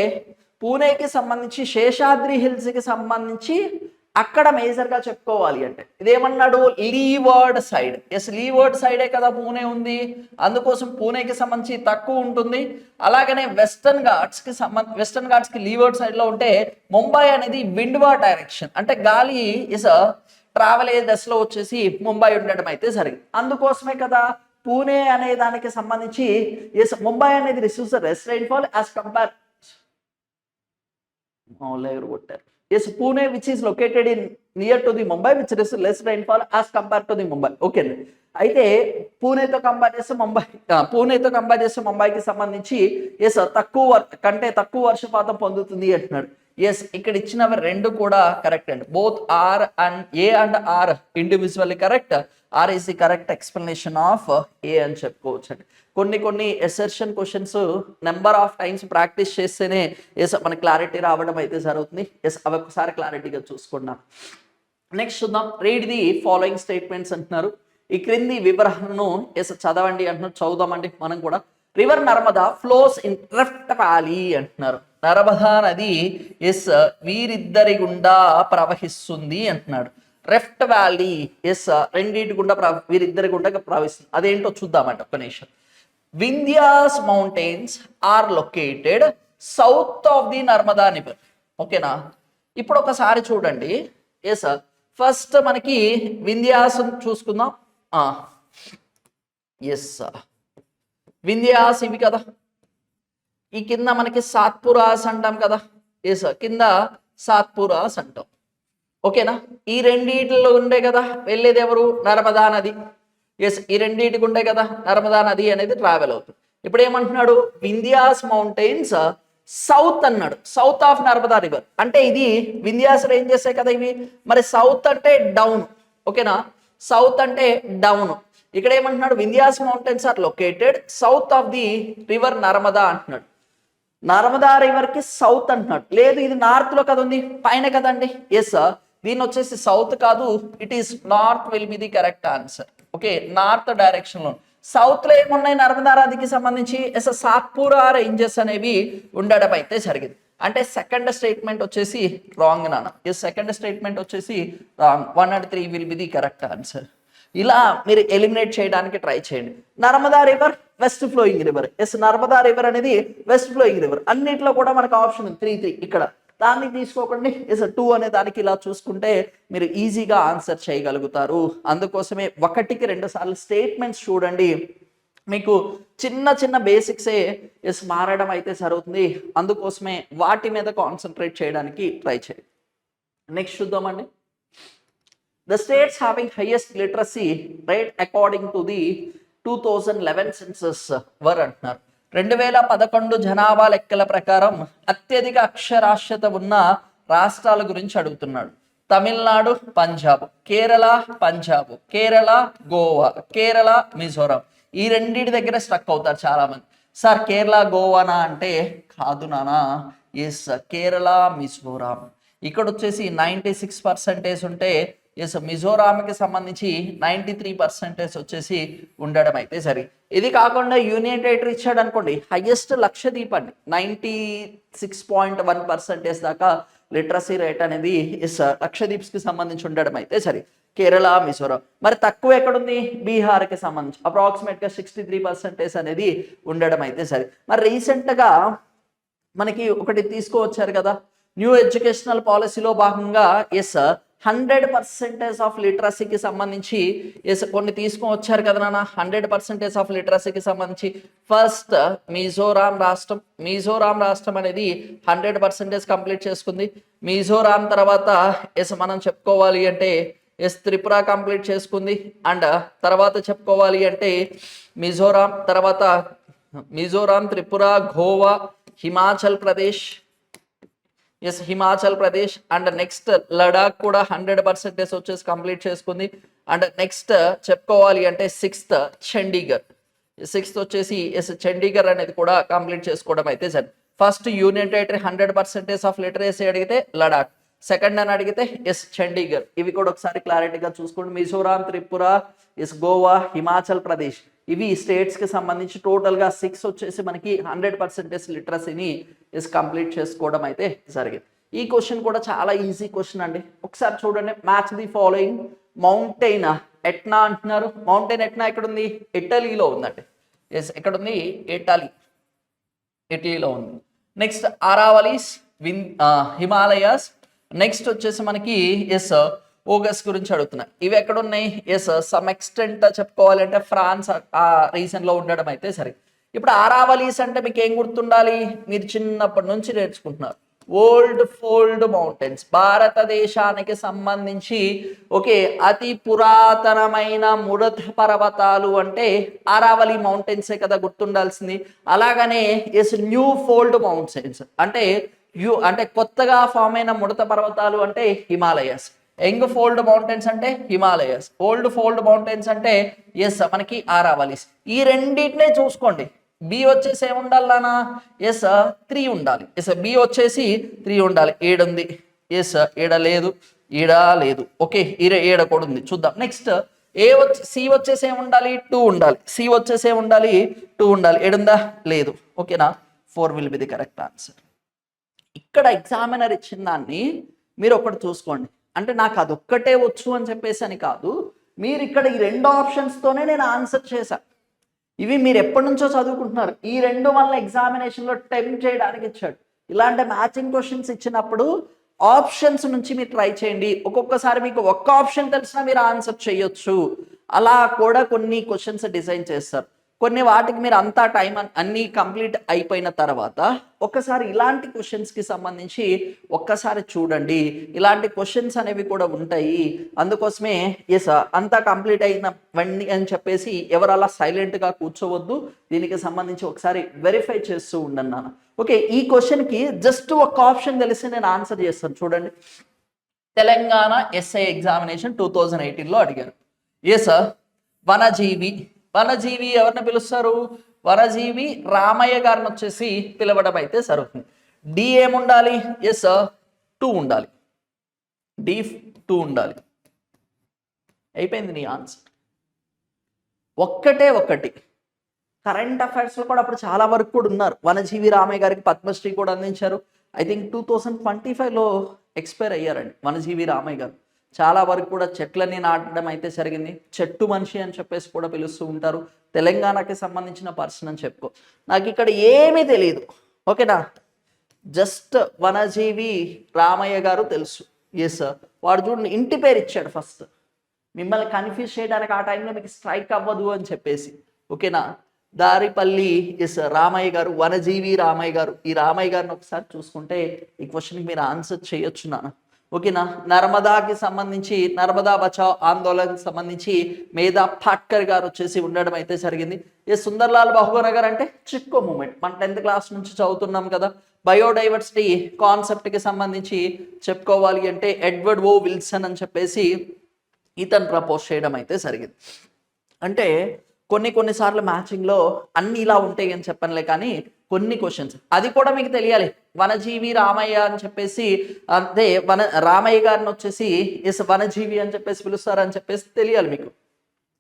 పూణేకి సంబంధించి శేషాద్రి హిల్స్కి సంబంధించి అక్కడ మేజర్గా చెప్పుకోవాలి అంటే ఇదేమన్నాడు, లీవర్డ్ సైడ్. ఎస్ లీవర్డ్ సైడే కదా పూణే ఉంది, అందుకోసం పూణేకి సంబంధించి తక్కువ ఉంటుంది. అలాగనే వెస్టర్న్ ఘాట్స్కి లీవర్డ్ సైడ్లో ఉంటే ముంబై అనేది విండ్వార్డ్ డైరెక్షన్, అంటే గాలి ఇస్ ట్రావెల్ అయ్యే దశలో వచ్చేసి ముంబై ఉండడం అయితే జరిగింది. అందుకోసమే కదా పూణే అనే దానికి సంబంధించి ఎస్ ముంబై అనేది receives less rainfall as compare కొట్టారు. Yes Pune which is located in near to the Mumbai which receives less rainfall as compare to the Mumbai. Okay అయితే పూణేతో కంపేర్ చేస్తే ముంబైకి సంబంధించి ఎస్ తక్కువ వర్షపాతం పొందుతుంది అంటున్నాడు. ఎస్ ఇక్కడ ఇచ్చినవి 2 కూడా కరెక్ట్ అండి. Both R and A and R individually correct. R is the correct explanation of A అని చెప్పుకోవచ్చు అండి. కొన్ని assertion questions number of times practice చేస్తేనే ఎస్ మన క్లారిటీ రావడం అయితే జరుగుతుంది. ఎస్ అవి ఒకసారి క్లారిటీగా చూసుకున్నాం. నెక్స్ట్ చూద్దాం. రీడ్ ది ఫాలోయింగ్ స్టేట్మెంట్స్ అంటున్నారు. ఈ క్రింది వివరణను ఎస్ చదవండి అంటున్నారు. చదువుదామండి మనం కూడా. River Narmada flows in rift valley అంటున్నారు. నర్మదా నది ఎస్ వీరిద్దరి గుండా ప్రవహిస్తుంది అంటున్నాడు. రిఫ్ట్ వ్యాలీ ఎస్ రెండింటి గుండా వీరిద్దరి గుండా ప్రవహిస్తుంది. అదేంటో చూద్దామంట ఒక్క నిమిషం. Vindhyas mountains are located south of the Narmada river. ఓకేనా, ఇప్పుడు ఒకసారి చూడండి. ఎస్ ఫస్ట్ మనకి వింధ్యాస్ చూసుకుందాం. ఎస్ వింధ్యాస్ ఇవి కదా, ఈ కింద మనకి సాత్పురాస్ అంటాం కదా. ఎస్ కింద సాత్పురాస్ అంటాం. ఓకేనా, ఈ రెండిటిలో ఉండే కదా వెళ్ళేది ఎవరు, నర్మదా నది. ఎస్ ఈ రెండింటికి ఉండే కదా నర్మదా నది అనేది ట్రావెల్ అవుతుంది. ఇప్పుడు ఏమంటున్నాడు, వింధ్యాస్ మౌంటైన్స్ సౌత్ అన్నాడు, సౌత్ ఆఫ్ నర్మదా రివర్. అంటే ఇది వింధ్యాస్ ఏం చేస్తాయి కదా ఇవి, మరి సౌత్ అంటే డౌన్. ఓకేనా, సౌత్ అంటే డౌన్. ఇక్కడ ఏమంటున్నాడు, Vindhyas mountains are located south of the river Narmada అంటున్నాడు. నర్మదా రివర్ కి సౌత్ అంటున్నాడు. లేదు ఇది నార్త్ లో కదా ఉంది, పైన కదండి. ఎస్ దీన్ని వచ్చేసి సౌత్ కాదు, it is north will be the correct answer. Okay, north direction లో సౌత్ లో ఏమున్నాయి నర్మదా నదికి సంబంధించి ఎస్ సాత్పురా రేంజెస్ అనేవి ఉండడం అయితే జరిగింది. అంటే సెకండ్ స్టేట్మెంట్ వచ్చేసి రాంగ్ నాన్న. ఎస్ సెకండ్ స్టేట్మెంట్ వచ్చేసి wrong. 1 and 3 will be the correct answer. ఇలా మీరు ఎలిమినేట్ చేయడానికి ట్రై చేయండి. Narmada river west flowing river. Yes Narmada river అనేది వెస్ట్ ఫ్లోయింగ్ రివర్. అన్నిట్లో కూడా మనకు ఆప్షన్ 3 ఇక్కడ, దాన్ని తీసుకోకండి. ఎస్ 2 అనే దానికి ఇలా చూసుకుంటే మీరు ఈజీగా ఆన్సర్ చేయగలుగుతారు. అందుకోసమే 1కి 2 సార్లు స్టేట్మెంట్స్ చూడండి. మీకు చిన్న బేసిక్సే ఎస్ మారడం అయితే జరుగుతుంది. అందుకోసమే వాటి మీద కాన్సన్ట్రేట్ చేయడానికి ట్రై చేయండి. నెక్స్ట్ చూద్దామండి. The states having highest literacy rate according to the 2011 census were అంటున్నారు. 2011 జనాభా లెక్కల ప్రకారం అత్యధిక అక్షరాస్యత ఉన్న రాష్ట్రాల గురించి అడుగుతున్నాడు. తమిళనాడు, పంజాబ్, కేరళ, గోవా, మిజోరాం. ఈ రెండింటి దగ్గర స్ట్రక్ అవుతారు చాలా మంది. సార్ కేరళ గోవానా అంటే కాదు నానా, ఎస్ కేరళ మిజోరాం. ఇక్కడ వచ్చేసి 96% ఉంటే ఎస్ మిజోరాంకి సంబంధించి 93% వచ్చేసి ఉండడం అయితే సరే. ఇది కాకుండా యూనియన్ టెరిటరీ ఇచ్చాడు అనుకోండి, హైయెస్ట్ లక్షద్వీప్ అండి, 96.1% దాకా లిటరసీ రేట్ అనేది ఎస్ లక్షద్వీప్స్కి సంబంధించి ఉండడం అయితే సరే. కేరళ, మిజోరాం. మరి తక్కువ ఎక్కడుంది? బీహార్కి సంబంధించి అప్రాక్సిమేట్గా 63% అనేది ఉండడం అయితే సరే. మరి రీసెంట్గా మనకి ఒకటి తీసుకువచ్చారు కదా, న్యూ ఎడ్యుకేషనల్ పాలసీలో భాగంగా ఎస్ 100% ఆఫ్ లిటరసీకి సంబంధించి ఎస్ కొన్ని తీసుకొని వచ్చారు కదా నాన్న. 100% ఆఫ్ లిటరసీకి సంబంధించి ఫస్ట్ మిజోరాం రాష్ట్రం అనేది 100% కంప్లీట్ చేసుకుంది. మిజోరాం తర్వాత ఎస్ మనం చెప్పుకోవాలి అంటే ఎస్ త్రిపుర కంప్లీట్ చేసుకుంది. అండ్ తర్వాత చెప్పుకోవాలి అంటే మిజోరాం, త్రిపుర, గోవా, హిమాచల్ ప్రదేశ్ అండ్ నెక్స్ట్ లడాక్ కూడా 100% వచ్చేసి కంప్లీట్ చేసుకుంది. అండ్ నెక్స్ట్ చెప్పుకోవాలి అంటే సిక్స్త్ వచ్చేసి చండీగఢ్ అనేది కూడా కంప్లీట్ చేసుకోవడం అయితే సరే. First union territory 100% of literacy అడిగితే లడాక్, సెకండ్ అని అడిగితే చండీగఢ్. ఇవి కూడా ఒకసారి క్లారిటీగా చూసుకోండి. మిజోరాం, త్రిపుర, గోవా, హిమాచల్ ప్రదేశ్, ఇవి స్టేట్స్కి సంబంధించి టోటల్గా 6 వచ్చేసి మనకి 100% లిటరసీని కంప్లీట్ చేసుకోవడం అయితే జరిగింది. ఈ క్వశ్చన్ కూడా చాలా ఈజీ క్వశ్చన్ అండి. ఒకసారి చూడండి, match the following. Mountain Etna అంటున్నారు. మౌంటైన్ ఎట్నా ఎక్కడ ఉంది? ఇటలీలో ఉందండి. ఎస్ ఎక్కడ ఉంది? ఇటలీలో ఉంది. నెక్స్ట్ అరావలీస్, హిమాలయాస్. నెక్స్ట్ వచ్చేసి మనకి ఓగస్ గురించి అడుగుతున్నాయి. ఇవి ఎక్కడ ఉన్నాయి? సమ్ ఎక్స్టెంట్ చెప్పుకోవాలంటే ఫ్రాన్స్ ఆ రీజన్ లో ఉండడం అయితే సరే. ఇప్పుడు అరావలీస్ అంటే మీకు ఏం గుర్తుండాలి? మీరు చిన్నప్పటి నుంచి నేర్చుకుంటున్నారు. ఓల్డ్ ఫోల్డ్ మౌంటైన్స్, భారతదేశానికి సంబంధించి అతి పురాతనమైన ముడత పర్వతాలు అంటే అరావలి మౌంటైన్సే కదా గుర్తుండాల్సింది. అలాగనే న్యూ ఫోల్డ్ మౌంటైన్స్ అంటే కొత్తగా ఫామ్ అయిన ముడత పర్వతాలు అంటే హిమాలయస్. యంగ్ ఫోల్డ్ మౌంటైన్స్ అంటే హిమాలయస్. ఓల్డ్ ఫోల్డ్ మౌంటైన్స్ అంటే మనకి అరావలీస్. ఈ రెండింటినే చూసుకోండి. బి వచ్చేసి ఏముండాలి నానా? 3 ఉండాలి. బి వచ్చేసి 3 ఉండాలి. ఏడుంది. ఏడ లేదు. ఏడ కూడా ఉంది. చూద్దాం. నెక్స్ట్ సి వచ్చేసి ఏముండాలి? 2 ఉండాలి. సి వచ్చేసి ఏముండాలి? 2 ఉండాలి. ఏడుందా? లేదు. ఓకేనా? 4 will be the correct answer. ఇక్కడ ఎగ్జామినర్ ఇచ్చిన దాన్ని మీరు ఒకటి చూసుకోండి. అంటే నాకు అదొక్కటే వచ్చు అని చెప్పేసి అని కాదు, మీరు ఇక్కడ ఈ 2 ఆప్షన్స్తోనే నేను ఆన్సర్ చేశాను. ఇవి మీరు ఎప్పటి నుంచో చదువుకుంటున్నారు. ఈ 2 వల్ల ఎగ్జామినేషన్లో టెంప్ట్ చేయడానికి ఇచ్చాడు. ఇలాంటి మ్యాచింగ్ క్వశ్చన్స్ ఇచ్చినప్పుడు ఆప్షన్స్ నుంచి మీరు ట్రై చేయండి. ఒక్కొక్కసారి మీకు ఒక్క ఆప్షన్ తెలిసినా మీరు ఆన్సర్ చేయొచ్చు. అలా కూడా కొన్ని క్వశ్చన్స్ డిజైన్ చేస్తారు. కొన్ని వాటికి మీరు అంతా టైం అన్నీ కంప్లీట్ అయిపోయిన తర్వాత ఒకసారి ఇలాంటి క్వశ్చన్స్కి సంబంధించి ఒక్కసారి చూడండి. ఇలాంటి క్వశ్చన్స్ అనేవి కూడా ఉంటాయి. అందుకోసమే అంతా కంప్లీట్ అయినవన్నీ అని చెప్పేసి ఎవరు అలా సైలెంట్గా కూర్చోవద్దు. దీనికి సంబంధించి ఒకసారి వెరిఫై చేస్తూ ఉండండి నాన్న. ఈ క్వశ్చన్కి జస్ట్ ఒక ఆప్షన్ తెలిసి నేను ఆన్సర్ చేస్తాను. చూడండి, తెలంగాణ ఎస్ఐ ఎగ్జామినేషన్ 2018లో అడిగారు. వనజీవి ఎవరిని పిలుస్తారు? వనజీవి రామయ్య గారిని వచ్చేసి పిలవడం అయితే జరుగుతుంది. డి ఏముండాలి? 2 ఉండాలి. డి 2 ఉండాలి. అయిపోయింది నీ ఆన్సర్. ఒకటి కరెంట్ అఫైర్స్లో కూడా అప్పుడు చాలా వరకు కూడా ఉన్నారు. వనజీవి రామయ్య గారికి పద్మశ్రీ కూడా అందించారు. ఐ థింక్ 2025లో ఎక్స్పైర్ అయ్యారండి వనజీవి రామయ్య గారు. చాలా వరకు కూడా చెట్లని నాటడం అయితే జరిగింది. చెట్టు మనిషి అని చెప్పేసి కూడా పిలుస్తూ ఉంటారు. తెలంగాణకి సంబంధించిన పర్సన్ అని చెప్పుకో. నాకు ఇక్కడ ఏమీ తెలియదు. ఓకేనా? జస్ట్ వనజీవి రామయ్య గారు తెలుసు. వాడు చూడండి ఇంటి పేరు ఇచ్చాడు ఫస్ట్, మిమ్మల్ని కన్ఫ్యూజ్ చేయడానికి. ఆ టైంలో మీకు స్ట్రైక్ అవ్వదు అని చెప్పేసి. ఓకేనా? దారిపల్లి రామయ్య గారు, వనజీవి రామయ్య గారు. ఈ రామయ్య గారిని ఒకసారి చూసుకుంటే ఈ క్వశ్చన్కి మీరు ఆన్సర్ చేయొచ్చు నాన్న. ఓకేనా. నర్మదాకి సంబంధించి నర్మదా బచావ్ ఆందోళనకి సంబంధించి మేధా పాట్కర్ గారు వచ్చేసి ఉండడం అయితే జరిగింది. ఈ సుందర్లాల్ బహుగుణ గారు అంటే చిక్కో మూమెంట్, మన 10th క్లాస్ నుంచి చదువుతున్నాం కదా. బయోడైవర్సిటీ కాన్సెప్ట్కి సంబంధించి చెప్పుకోవాలి అంటే ఎడ్వర్డ్ ఓ విల్సన్ అని చెప్పేసి ఇతను ప్రపోజ్ చేయడం అయితే జరిగింది. అంటే కొన్నిసార్లు మ్యాచింగ్లో అన్ని ఇలా ఉంటాయి అని చెప్పనులే, కానీ కొన్ని క్వశ్చన్స్ అది కూడా మీకు తెలియాలి. వనజీవి రామయ్య అని చెప్పేసి, అంటే రామయ్య గారిని వచ్చేసి ఎస్ వనజీవి అని చెప్పేసి పిలుస్తారని చెప్పేసి తెలియాలి మీకు.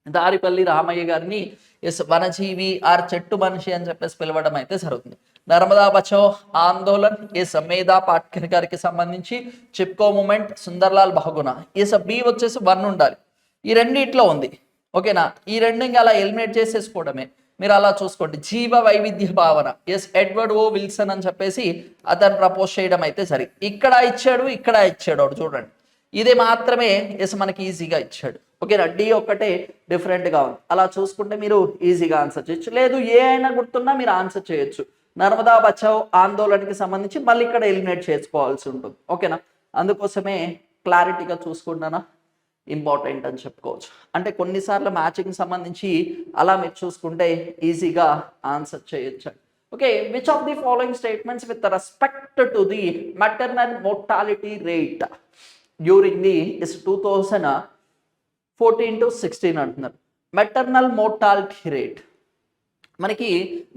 దారిపల్లి రామయ్య గారిని ఎస్ వనజీవి ఆర్ చెట్టు మనిషి అని చెప్పేసి పిలవడం అయితే జరుగుతుంది. నర్మదా బచావ్ ఆందోళన్ ఎస్ మేధా పాట్కర్ గారికి సంబంధించి Chipko movement Sunderlal Bahuguna. Yes B వచ్చేసి 1 ఉండాలి, ఈ రెండిట్లో ఉంది. ఓకేనా, ఈ రెండు ఇంకా అలా ఎలిమినేట్ చేసేసుకోవడమే. మీరు అలా చూసుకోండి. జీవ వైవిధ్య భావన ఎస్ ఎడ్వర్డ్ ఓ విల్సన్ అని చెప్పేసి అతను ప్రపోజ్ చేయడం అయితే సరే. ఇక్కడ ఇచ్చాడు చూడండి, ఇది మాత్రమే ఎస్ మనకి ఈజీగా ఇచ్చాడు. ఓకేనా, డి ఒక్కటే డిఫరెంట్గా ఉంది. అలా చూసుకుంటే మీరు ఈజీగా ఆన్సర్ చేయొచ్చు, లేదు ఏ అయినా గుర్తున్నా మీరు ఆన్సర్ చేయొచ్చు. నర్మదా బచావ్ ఆందోళనకి సంబంధించి మళ్ళీ ఇక్కడ ఎలిమినేట్ చేసుకోవాల్సి ఉంటుంది. ఓకేనా, అందుకోసమే క్లారిటీగా చూసుకుంటానా ఇంపార్టెంట్ అని చెప్పుకోవచ్చు. అంటే కొన్నిసార్లు మ్యాచింగ్ సంబంధించి అలా మీరు చూసుకుంటే ఈజీగా ఆన్సర్ చేయొచ్చు. Okay, which of the following statements with respect to the maternal mortality rate during the is 2014 to 16 అంటున్నారు. మెటర్నల్ మోర్టాలిటీ రేట్, మనకి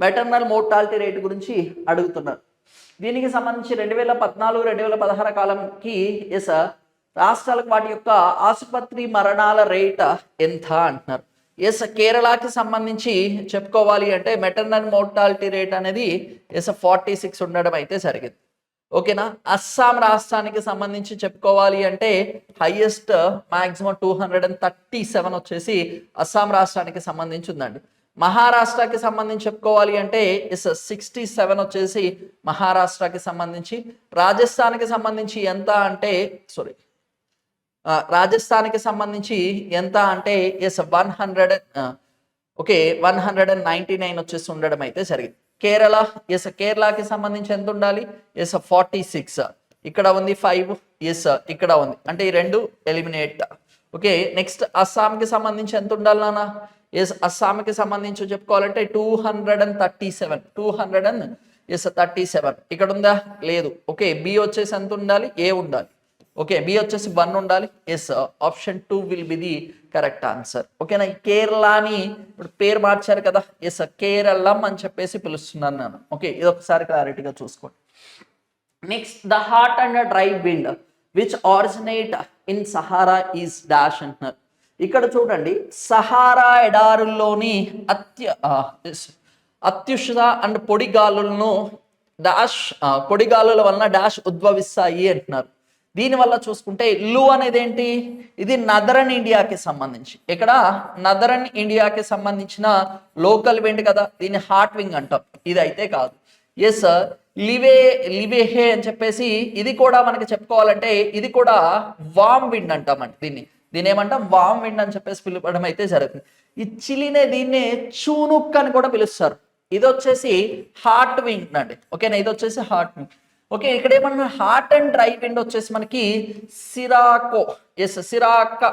మెటర్నల్ మోర్టాలిటీ రేట్ గురించి అడుగుతున్నారు. దీనికి సంబంధించి 2014-2016 కాలంకి ఎస్ రాష్ట్రాలకు వాటి యొక్క ఆసుపత్రి మరణాల రేట్ ఎంత అంటున్నారు. ఎస్ కేరళకి సంబంధించి చెప్పుకోవాలి అంటే మెటర్నల్ మోర్టాలిటీ రేట్ అనేది ఎస్ 46 ఉండడం అయితే జరిగింది. ఓకేనా, అస్సాం రాష్ట్రానికి సంబంధించి చెప్పుకోవాలి అంటే హైయెస్ట్ మాక్సిమం 237 వచ్చేసి అస్సాం రాష్ట్రానికి సంబంధించి ఉందండి. మహారాష్ట్రకి సంబంధించి చెప్పుకోవాలి అంటే ఎస్ 67 వచ్చేసి మహారాష్ట్రకి సంబంధించి. రాజస్థాన్కి సంబంధించి ఎంత అంటే రాజస్థాన్కి సంబంధించి ఎంత అంటే ఎస్ 199 వచ్చేసి ఉండడం అయితే జరిగింది. కేరళ ఎస్ కేరళకి సంబంధించి ఎంత ఉండాలి, ఎస్ 46, ఇక్కడ ఉంది 5, ఎస్ ఇక్కడ ఉంది, అంటే ఈ రెండు ఎలిమినేట్. ఓకే, నెక్స్ట్ అస్సాంకి సంబంధించి ఎంత ఉండాలి నాన్న, ఎస్ అస్సాంకి సంబంధించి చెప్పుకోవాలంటే 237 ఇక్కడ ఉందా, లేదు. ఓకే, బి వచ్చేసి ఎంత ఉండాలి, ఏ ఉండాలి. ఓకే, బి వచ్చేసి 1 ఉండాలి. Yes option 2 will be the correct answer. ఓకేనా, ఈ కేరళని ఇప్పుడు పేరు మార్చారు కదా, ఎస్ కేరళం అని చెప్పేసి పిలుస్తున్నాను నేను. ఓకే, ఇది ఒకసారి క్లారిటీగా చూసుకోండి. Next, the hot and dry wind which originate in Sahara is dash అంటున్నారు. ఇక్కడ చూడండి, సహారా ఎడారుల్లోని అత్యుష్ణ అండ్ పొడిగాలులను పొడిగాలుల వలన డాష్ ఉద్భవిస్తాయి అంటున్నారు. దీనివల్ల చూసుకుంటే లు అనేది ఏంటి, ఇది నదరన్ ఇండియాకి సంబంధించి, ఇక్కడ నదరన్ ఇండియాకి సంబంధించిన లోకల్ విండ్ కదా, దీన్ని హాట్ వింగ్ అంటాం. ఇది అయితే కాదు. ఎస్ లివేహే అని చెప్పేసి ఇది కూడా మనకి చెప్పుకోవాలంటే ఇది కూడా వామ్ విండ్ అంటామండి. దీన్ని ఏమంటాం, వామ్ విండ్ అని చెప్పేసి పిలవడం అయితే జరుగుతుంది. ఈ చిలినే దీన్ని చూనుక్ అని కూడా పిలుస్తారు. ఇది వచ్చేసి హాట్ విండ్ అండి. ఓకేనా, ఇది వచ్చేసి హాట్ విండ్. ఓకే, ఇక్కడ ఏమన్నా హాట్ అండ్ డ్రై విండ్ వచ్చేసి మనకి సిరాకో సిరాకా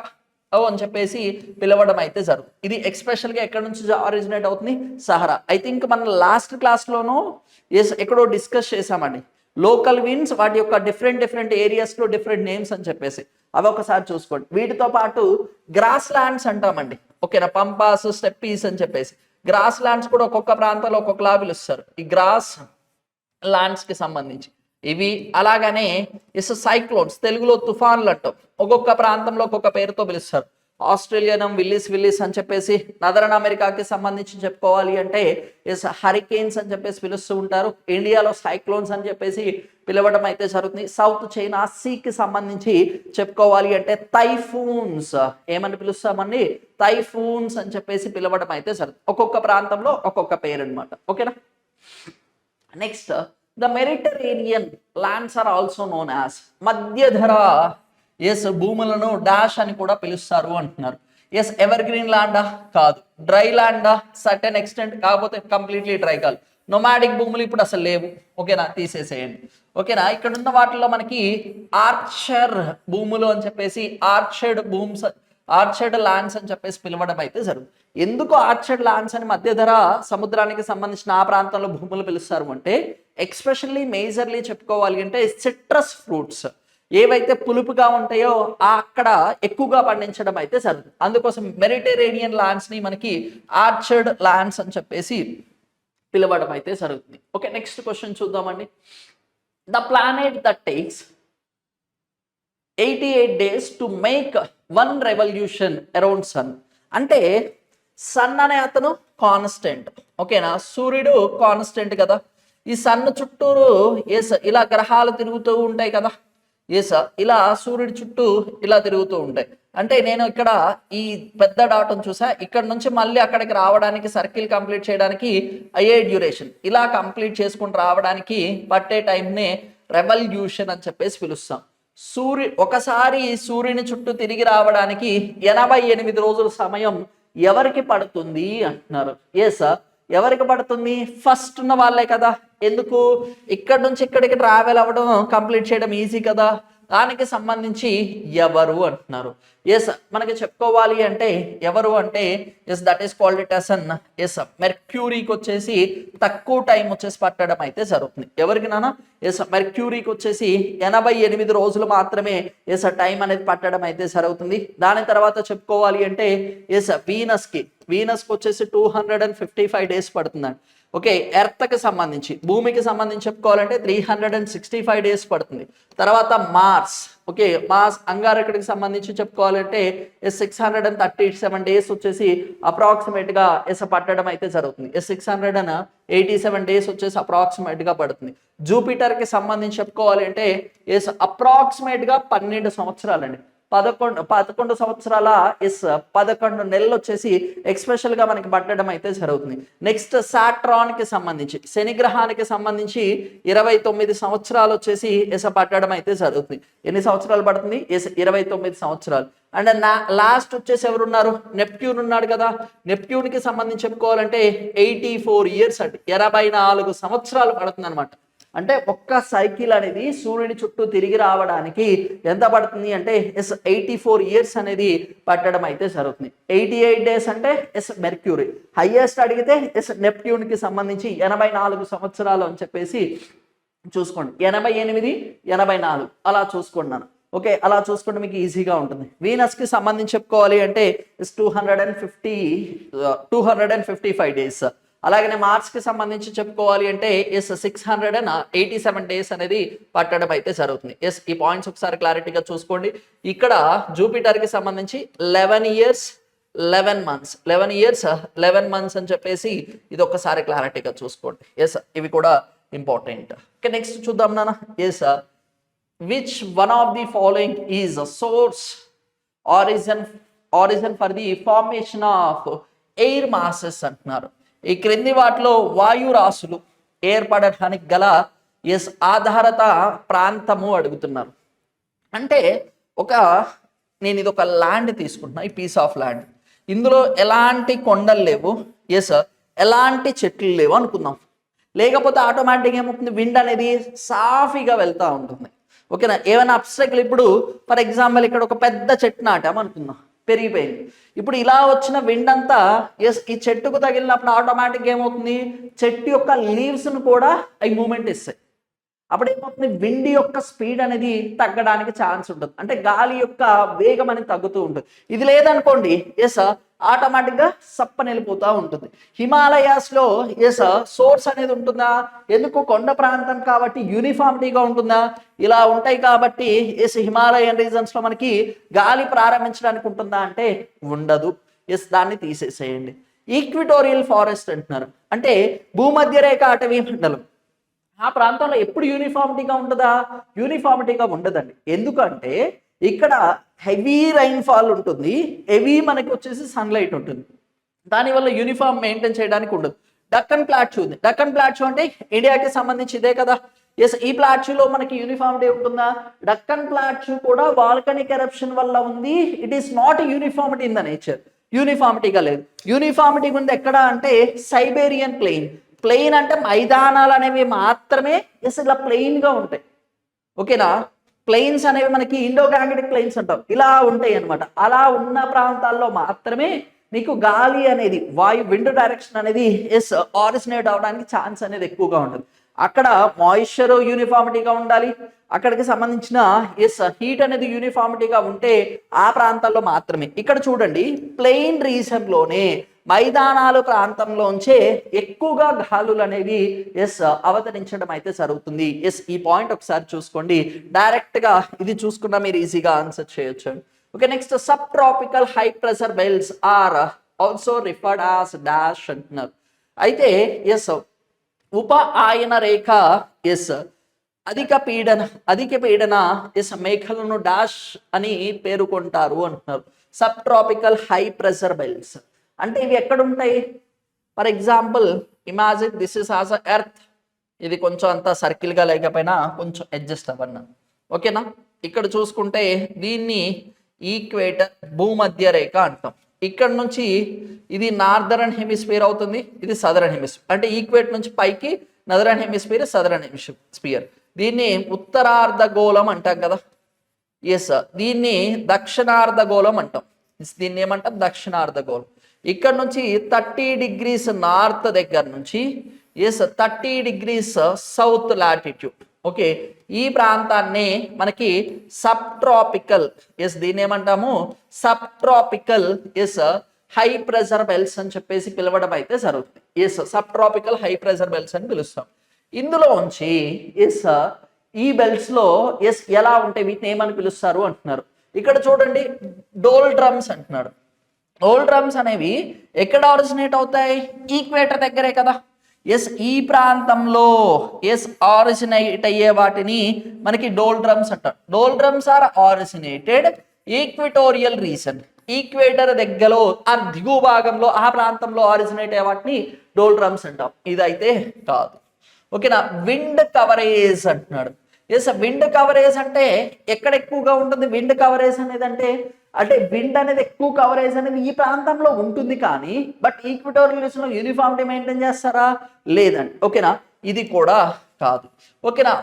అని చెప్పేసి పిలవడం అయితే జరుగుతుంది. ఇది ఎక్స్పెషల్గా ఎక్కడి నుంచి ఆరిజినేట్ అవుతుంది, సహారా. ఐ థింక్ మన లాస్ట్ క్లాస్లోనూ ఎక్కడో డిస్కస్ చేసామండి, లోకల్ విండ్స్ వాటి యొక్క డిఫరెంట్ ఏరియాస్లో డిఫరెంట్ నేమ్స్ అని చెప్పేసి, అవి ఒకసారి చూసుకోండి. వీటితో పాటు గ్రాస్ ల్యాండ్స్ అంటామండి. ఓకేనా, పంపాస్ స్టెప్పీస్ అని చెప్పేసి గ్రాస్ ల్యాండ్స్ కూడా ఒక్కొక్క ప్రాంతంలో ఒక్కొక్కలా పిలుస్తారు. ఈ గ్రాస్ ల్యాండ్స్కి సంబంధించి ఇవి. అలాగనే సైక్లోన్స్, తెలుగులో తుఫాన్లు అంటాం, ఒక్కొక్క ప్రాంతంలో ఒక్కొక్క పేరుతో పిలుస్తారు. ఆస్ట్రేలియనం విల్లిస్ అని చెప్పేసి, నదరన్ అమెరికాకి సంబంధించి చెప్పుకోవాలి అంటే హరికేన్స్ అని చెప్పేసి పిలుస్తూ ఉంటారు. ఇండియాలో సైక్లోన్స్ అని చెప్పేసి పిలవడం అయితే జరుగుతుంది. సౌత్ చైనా సీకి సంబంధించి చెప్పుకోవాలి అంటే టైఫూన్స్ ఏమని పిలుస్తామండి, టైఫూన్స్ అని చెప్పేసి పిలవడం అయితే జరుగుతుంది. ఒక్కొక్క ప్రాంతంలో ఒక్కొక్క పేరు అనమాట. ఓకేనా, next, the Mediterranean lands are also known as మధ్యధరా ఎస్ భూములను డాష్ అని కూడా పిలుస్తారు అంటున్నారు. ఎస్ ఎవర్ గ్రీన్ ల్యాండా, కాదు. డ్రై ల్యాండా, సర్టెన్ ఎక్స్టెంట్, కాకపోతే కంప్లీట్లీ డ్రై కాదు. నొమాడిక్ భూములు ఇప్పుడు అసలు లేవు. ఓకేనా, తీసేసేయండి. ఓకేనా. ఇక్కడ ఉన్న వాటిలో మనకి ఆర్చర్ భూములు అని చెప్పేసి ఆర్చర్డ్ ల్యాండ్స్ అని చెప్పేసి పిలవడం అయితే జరుగుతుంది. ఎందుకు ఆర్చర్డ్ ల్యాండ్స్ అని మధ్యధర సముద్రానికి సంబంధించిన ఆ ప్రాంతంలో భూములు పిలుస్తారు అంటే ఎక్స్పెషల్లీ మేజర్లీ చెప్పుకోవాలి అంటే సిట్రస్ ఫ్రూట్స్ ఏవైతే పులుపుగా ఉంటాయో అక్కడ ఎక్కువగా పండించడం అయితే జరుగుతుంది. అందుకోసం మెడిటరేనియన్ ల్యాండ్స్ ని మనకి ఆర్చర్డ్ ల్యాండ్స్ అని చెప్పేసి పిలవడం అయితే జరుగుతుంది. ఓకే, నెక్స్ట్ క్వశ్చన్ చూద్దామండి. The planet that takes 88 days to make 1 revolution around sun. అంటే సన్ అనే అతను కాన్స్టెంట్, ఓకేనా. సూర్యుడు కాన్స్టెంట్ కదా. ఈ సన్ చుట్టూరు ఇలా గ్రహాలు తిరుగుతూ ఉంటాయి కదా. ఇలా సూర్యుడి చుట్టూ ఇలా తిరుగుతూ ఉంటాయి. అంటే నేను ఇక్కడ ఈ పెద్ద డాట్ను చూసా, ఇక్కడ నుంచి మళ్ళీ అక్కడికి రావడానికి సర్కిల్ కంప్లీట్ చేయడానికి అయ్యే డ్యూరేషన్, ఇలా కంప్లీట్ చేసుకుని రావడానికి పట్టే టైంనే రెవల్యూషన్ అని చెప్పేసి పిలుస్తాం. ఒకసారి సూర్యుని చుట్టూ తిరిగి రావడానికి 88 రోజుల సమయం ఎవరికి పడుతుంది అంటున్నారు. ఎవరికి పడుతుంది? ఫస్ట్ ఉన్న వాళ్ళే కదా. ఎందుకు? ఇక్కడ నుంచి ఇక్కడికి ట్రావెల్ అవ్వడం కంప్లీట్ చేయడం ఈజీ కదా. దానికి సంబంధించి ఎవరు అంటున్నారు. మనకి చెప్పుకోవాలి అంటే ఎవరు అంటే that is called it as an మెర్క్యూరీకి వచ్చేసి తక్కువ టైం వచ్చేసి పట్టడం అయితే జరుగుతుంది. ఎవరికి నాన్న? మెర్క్యూరీకి వచ్చేసి 88 రోజులు మాత్రమే టైం అనేది పట్టడం అయితే జరుగుతుంది. దాని తర్వాత చెప్పుకోవాలి అంటే వీనస్కి వచ్చేసి 255 days పడుతుందండి. ఓకే, ఎర్త్కి సంబంధించి భూమికి సంబంధించి చెప్పుకోవాలంటే 365 days పడుతుంది. తర్వాత మార్స్, ఓకే, మార్స్ అంగారకుడికి సంబంధించి చెప్పుకోవాలంటే 637 days వచ్చేసి అప్రాక్సిమేట్గా పట్టడం అయితే జరుగుతుంది. 687 days వచ్చేసి అప్రాక్సిమేట్గా పడుతుంది. జూపిటర్కి సంబంధించి చెప్పుకోవాలి అంటే అప్రాక్సిమేట్గా 12 సంవత్సరాలండి. 11 సంవత్సరాల 11 నెలలు వచ్చేసి ఎక్స్పెషల్ గా మనకి పట్టడం అయితే జరుగుతుంది. నెక్స్ట్ సాట్రాన్ కి సంబంధించి శని గ్రహానికి సంబంధించి 29 సంవత్సరాలు వచ్చేసి పట్టడం అయితే జరుగుతుంది. ఎన్ని సంవత్సరాలు పడుతుంది? 29 సంవత్సరాలు. అండ్ లాస్ట్ వచ్చేసి ఎవరున్నారు? నెప్ట్యూన్ ఉన్నాడు కదా. నెప్ట్యూన్ కి సంబంధించి చెప్పుకోవాలంటే 84 years అండి, 84 సంవత్సరాలు పడుతుంది అనమాట. అంటే ఒక్క సైకిల్ అనేది సూర్యుడి చుట్టూ తిరిగి రావడానికి ఎంత పడుతుంది అంటే 84 years అనేది పట్టడం అయితే జరుగుతుంది. 88 days అంటే మెర్క్యూరీ. హైయెస్ట్ అడిగితే నెప్ట్యూన్ కి సంబంధించి 84 సంవత్సరాలు అని చెప్పేసి చూసుకోండి. 88, 84 అలా చూసుకున్నాను. ఓకే, అలా చూసుకుంటే మీకు ఈజీగా ఉంటుంది. వీనస్ కి సంబంధించి చెప్పుకోవాలి అంటే 255 days. అలాగనే మార్స్ కి సంబంధించి చెప్పుకోవాలి అంటే 687 days అనేది పట్టడం అయితే జరుగుతుంది. ఈ పాయింట్స్ ఒకసారి క్లారిటీగా చూసుకోండి. ఇక్కడ జూపిటర్ కి సంబంధించి 11 years 11 months అని చెప్పేసి ఇది ఒక్కసారి క్లారిటీగా చూసుకోండి. ఇవి కూడా ఇంపార్టెంట్. ఓకే, నెక్స్ట్ చూద్దాం నాన్న. Which one of the following is source origin for the formation of air masses అంటున్నారు. ఈ క్రింది వాటిలో వాయు రాశులు ఏర్పడటానికి గల ఆధారత ప్రాంతము అడుగుతున్నారు. అంటే నేను ఇది ఒక ల్యాండ్ తీసుకుంటున్నా, ఈ పీస్ ఆఫ్ ల్యాండ్. ఇందులో ఎలాంటి కొండలు లేవు, ఎలాంటి చెట్లు లేవు అనుకుందాం. లేకపోతే ఆటోమేటిక్గా ఏమవుతుంది? విండ్ అనేది సాఫీగా వెళ్తూ ఉంటుంది. ఓకేనా. ఏమైనా అబ్స్ట్రక్ల్, ఇప్పుడు ఫర్ ఎగ్జాంపుల్ ఇక్కడ ఒక పెద్ద చెట్టు నాటాం అనుకుందాం, పెరిగిపోయింది. ఇప్పుడు ఇలా వచ్చిన విండ్ అంతా ఈ చెట్టుకు తగిలినప్పుడు ఆటోమేటిక్గా ఏమవుతుంది? చెట్టు యొక్క లీవ్స్ను కూడా అవి మూమెంట్ ఇస్తాయి. అప్పుడు ఏమవుతుంది? విండ్ యొక్క స్పీడ్ అనేది తగ్గడానికి ఛాన్స్ ఉంటుంది. అంటే గాలి యొక్క వేగం అనేది తగ్గుతూ ఉంటుంది. ఇది లేదనుకోండి ఆటోమేటిక్గా సప్పని వెళ్ళిపోతూ ఉంటుంది. హిమాలయాస్లో సోర్స్ అనేది ఉంటుందా? ఎందుకు? కొండ ప్రాంతం కాబట్టి యూనిఫామిటీగా ఉంటుందా? ఇలా ఉంటాయి కాబట్టి హిమాలయన్ రీజన్స్లో మనకి గాలి ప్రారంభించడానికి ఉంటుందా అంటే ఉండదు. దాన్ని తీసేసేయండి. ఈక్విటోరియల్ ఫారెస్ట్ అంటున్నారు. అంటే భూమధ్య రేఖ అటవీ మండలం, ఆ ప్రాంతంలో ఎప్పుడు యూనిఫామిటీగా ఉంటుందా? యూనిఫామిటీగా ఉండదండి. ఎందుకంటే ఇక్కడ హెవీ రైన్ఫాల్ ఉంటుంది, హెవీ మనకి వచ్చేసి సన్లైట్ ఉంటుంది. దానివల్ల యూనిఫామ్ మెయింటైన్ చేయడానికి ఉండదు. డక్కన్ ప్లాట్యూ ఉంది. డక్కన్ ప్లాట్యూ అంటే ఇండియాకి సంబంధించి ఇదే కదా. ఈ ప్లాట్యూలో మనకి యూనిఫామిటీ ఉంటుందా? డక్కన్ ప్లాట్యూ కూడా వాల్కనిక్ ఎరప్షన్ వల్ల ఉంది. It is not uniformity in the nature. యూనిఫామిటీగా లేదు. యూనిఫామిటీ ఉంది ఎక్కడ అంటే సైబేరియన్ ప్లెయిన్. ప్లెయిన్ అంటే మైదానాలు అనేవి మాత్రమే ఎస్ ఇలా ప్లెయిన్గా ఉంటాయి. ఓకేనా, ప్లెయిన్స్ అనేవి మనకి ఇండో గ్యాంగటిక్ ప్లెయిన్స్ అంటాం, ఇలా ఉంటాయి అనమాట. అలా ఉన్న ప్రాంతాల్లో మాత్రమే నీకు గాలి అనేది విండ్ డైరెక్షన్ అనేది ఎస్ ఆరిజినేట్ అవడానికి ఛాన్స్ అనేది ఎక్కువగా ఉంటుంది. అక్కడ మాయిశ్చర్ యూనిఫార్మిటీగా ఉండాలి, అక్కడికి సంబంధించిన ఎస్ హీట్ అనేది యూనిఫార్మిటీగా ఉంటే ఆ ప్రాంతాల్లో మాత్రమే. ఇక్కడ చూడండి, ప్లెయిన్ రీజన్లోనే మైదానాలు ప్రాంతంలోంచే ఎక్కువగా గాలులు అనేవి ఎస్ అవతరించడం అయితే జరుగుతుంది. ఎస్ ఈ పాయింట్ ఒకసారి చూసుకోండి, డైరెక్ట్ గా ఇది చూసుకున్నా మీరు ఈజీగా ఆన్సర్ చేయొచ్చు. Okay, next sub tropical high pressure belts are also referred as dash అంటున్నారు. అయితే ఎస్ ఉప ఆయన రేఖ ఎస్ అధిక పీడన ఎస్ మేఘలను డాష్ అని పేర్కొంటారు అంటున్నారు. Sub tropical high pressure belts అంటే ఇవి ఎక్కడ ఉంటాయి? For example imagine this is as earth, ఇది కొంచెం అంతా సర్కిల్గా లేకపోయినా కొంచెం అడ్జస్ట్ అవ్వన్నా. ఓకేనా, ఇక్కడ చూసుకుంటే దీన్ని ఈక్వేటర్ భూమధ్య రేఖ అంటాం. ఇక్కడ నుంచి ఇది నార్దర్న్ హెమిస్ఫియర్ అవుతుంది, ఇది సదరన్ హెమిస్ఫియర్. అంటే ఈక్వేటర్ నుంచి పైకి నదరన్ హెమిస్ఫియర్, సదరన్ హెమిస్ఫియర్. దీన్ని ఉత్తరార్ధగోళం అంటాం కదా. ఎస్, దీన్ని దక్షిణార్ధగోళం అంటాం. దీన్ని ఏమంటాం? దక్షిణార్ధగోళం. ఇక్కడ నుంచి 30 degrees నార్త్ దగ్గర నుంచి yes 30 degrees south latitude. Okay, ఈ ప్రాంతాన్ని మనకి సబ్ ట్రాపికల్ ఎస్ దీన్ని ఏమంటాము? Sub tropical yes high pressure belts అని చెప్పేసి పిలవడం అయితే జరుగుతుంది. Yes sub tropical high pressure belts అని పిలుస్తాం. ఇందులో ఉంచి ఎస్ ఈ బెల్ట్స్ లో ఎస్ ఎలా ఉంటాయి, వీటిని ఏమని పిలుస్తారు అంటున్నారు. ఇక్కడ చూడండి, డోల్ డ్రమ్స్ అంటున్నాడు. డోల్ డ్రమ్స్ అనేవి ఎక్కడ ఆరిజినేట్ అవుతాయి? ఈక్వేటర్ దగ్గరే కదా. ఎస్ ఈ ప్రాంతంలో ఎస్ ఆరిజినేట్ అయ్యే వాటిని మనకి డోల్ డ్రమ్స్ అంటారు. Doldrums are originated equatorial region. Equator దగ్గరలో ఆ దిగువ భాగంలో ఆ ప్రాంతంలో ఆరిజినేట్ అయ్యే వాటిని డోల్ డ్రమ్స్ అంటాం. ఇదైతే కాదు. ఓకేనా, విండ్ కవరేజ్ అంటున్నాడు. ఎస్ విండ్ కవరేజ్ అంటే ఎక్కడ ఎక్కువగా ఉంటుంది? విండ్ కవరేజ్ అనేది అంటే విండ్ అనేది ఎక్కువ కవరేజ్ అనేది ఈ ప్రాంతంలో ఉంటుంది, కానీ బట్ ఈక్విటోరియల్ రీజన్లో యూనిఫామిటీ మెయింటైన్ చేస్తారా? లేదండి. ఓకేనా, ఇది కూడా కాదు. ఓకేనా,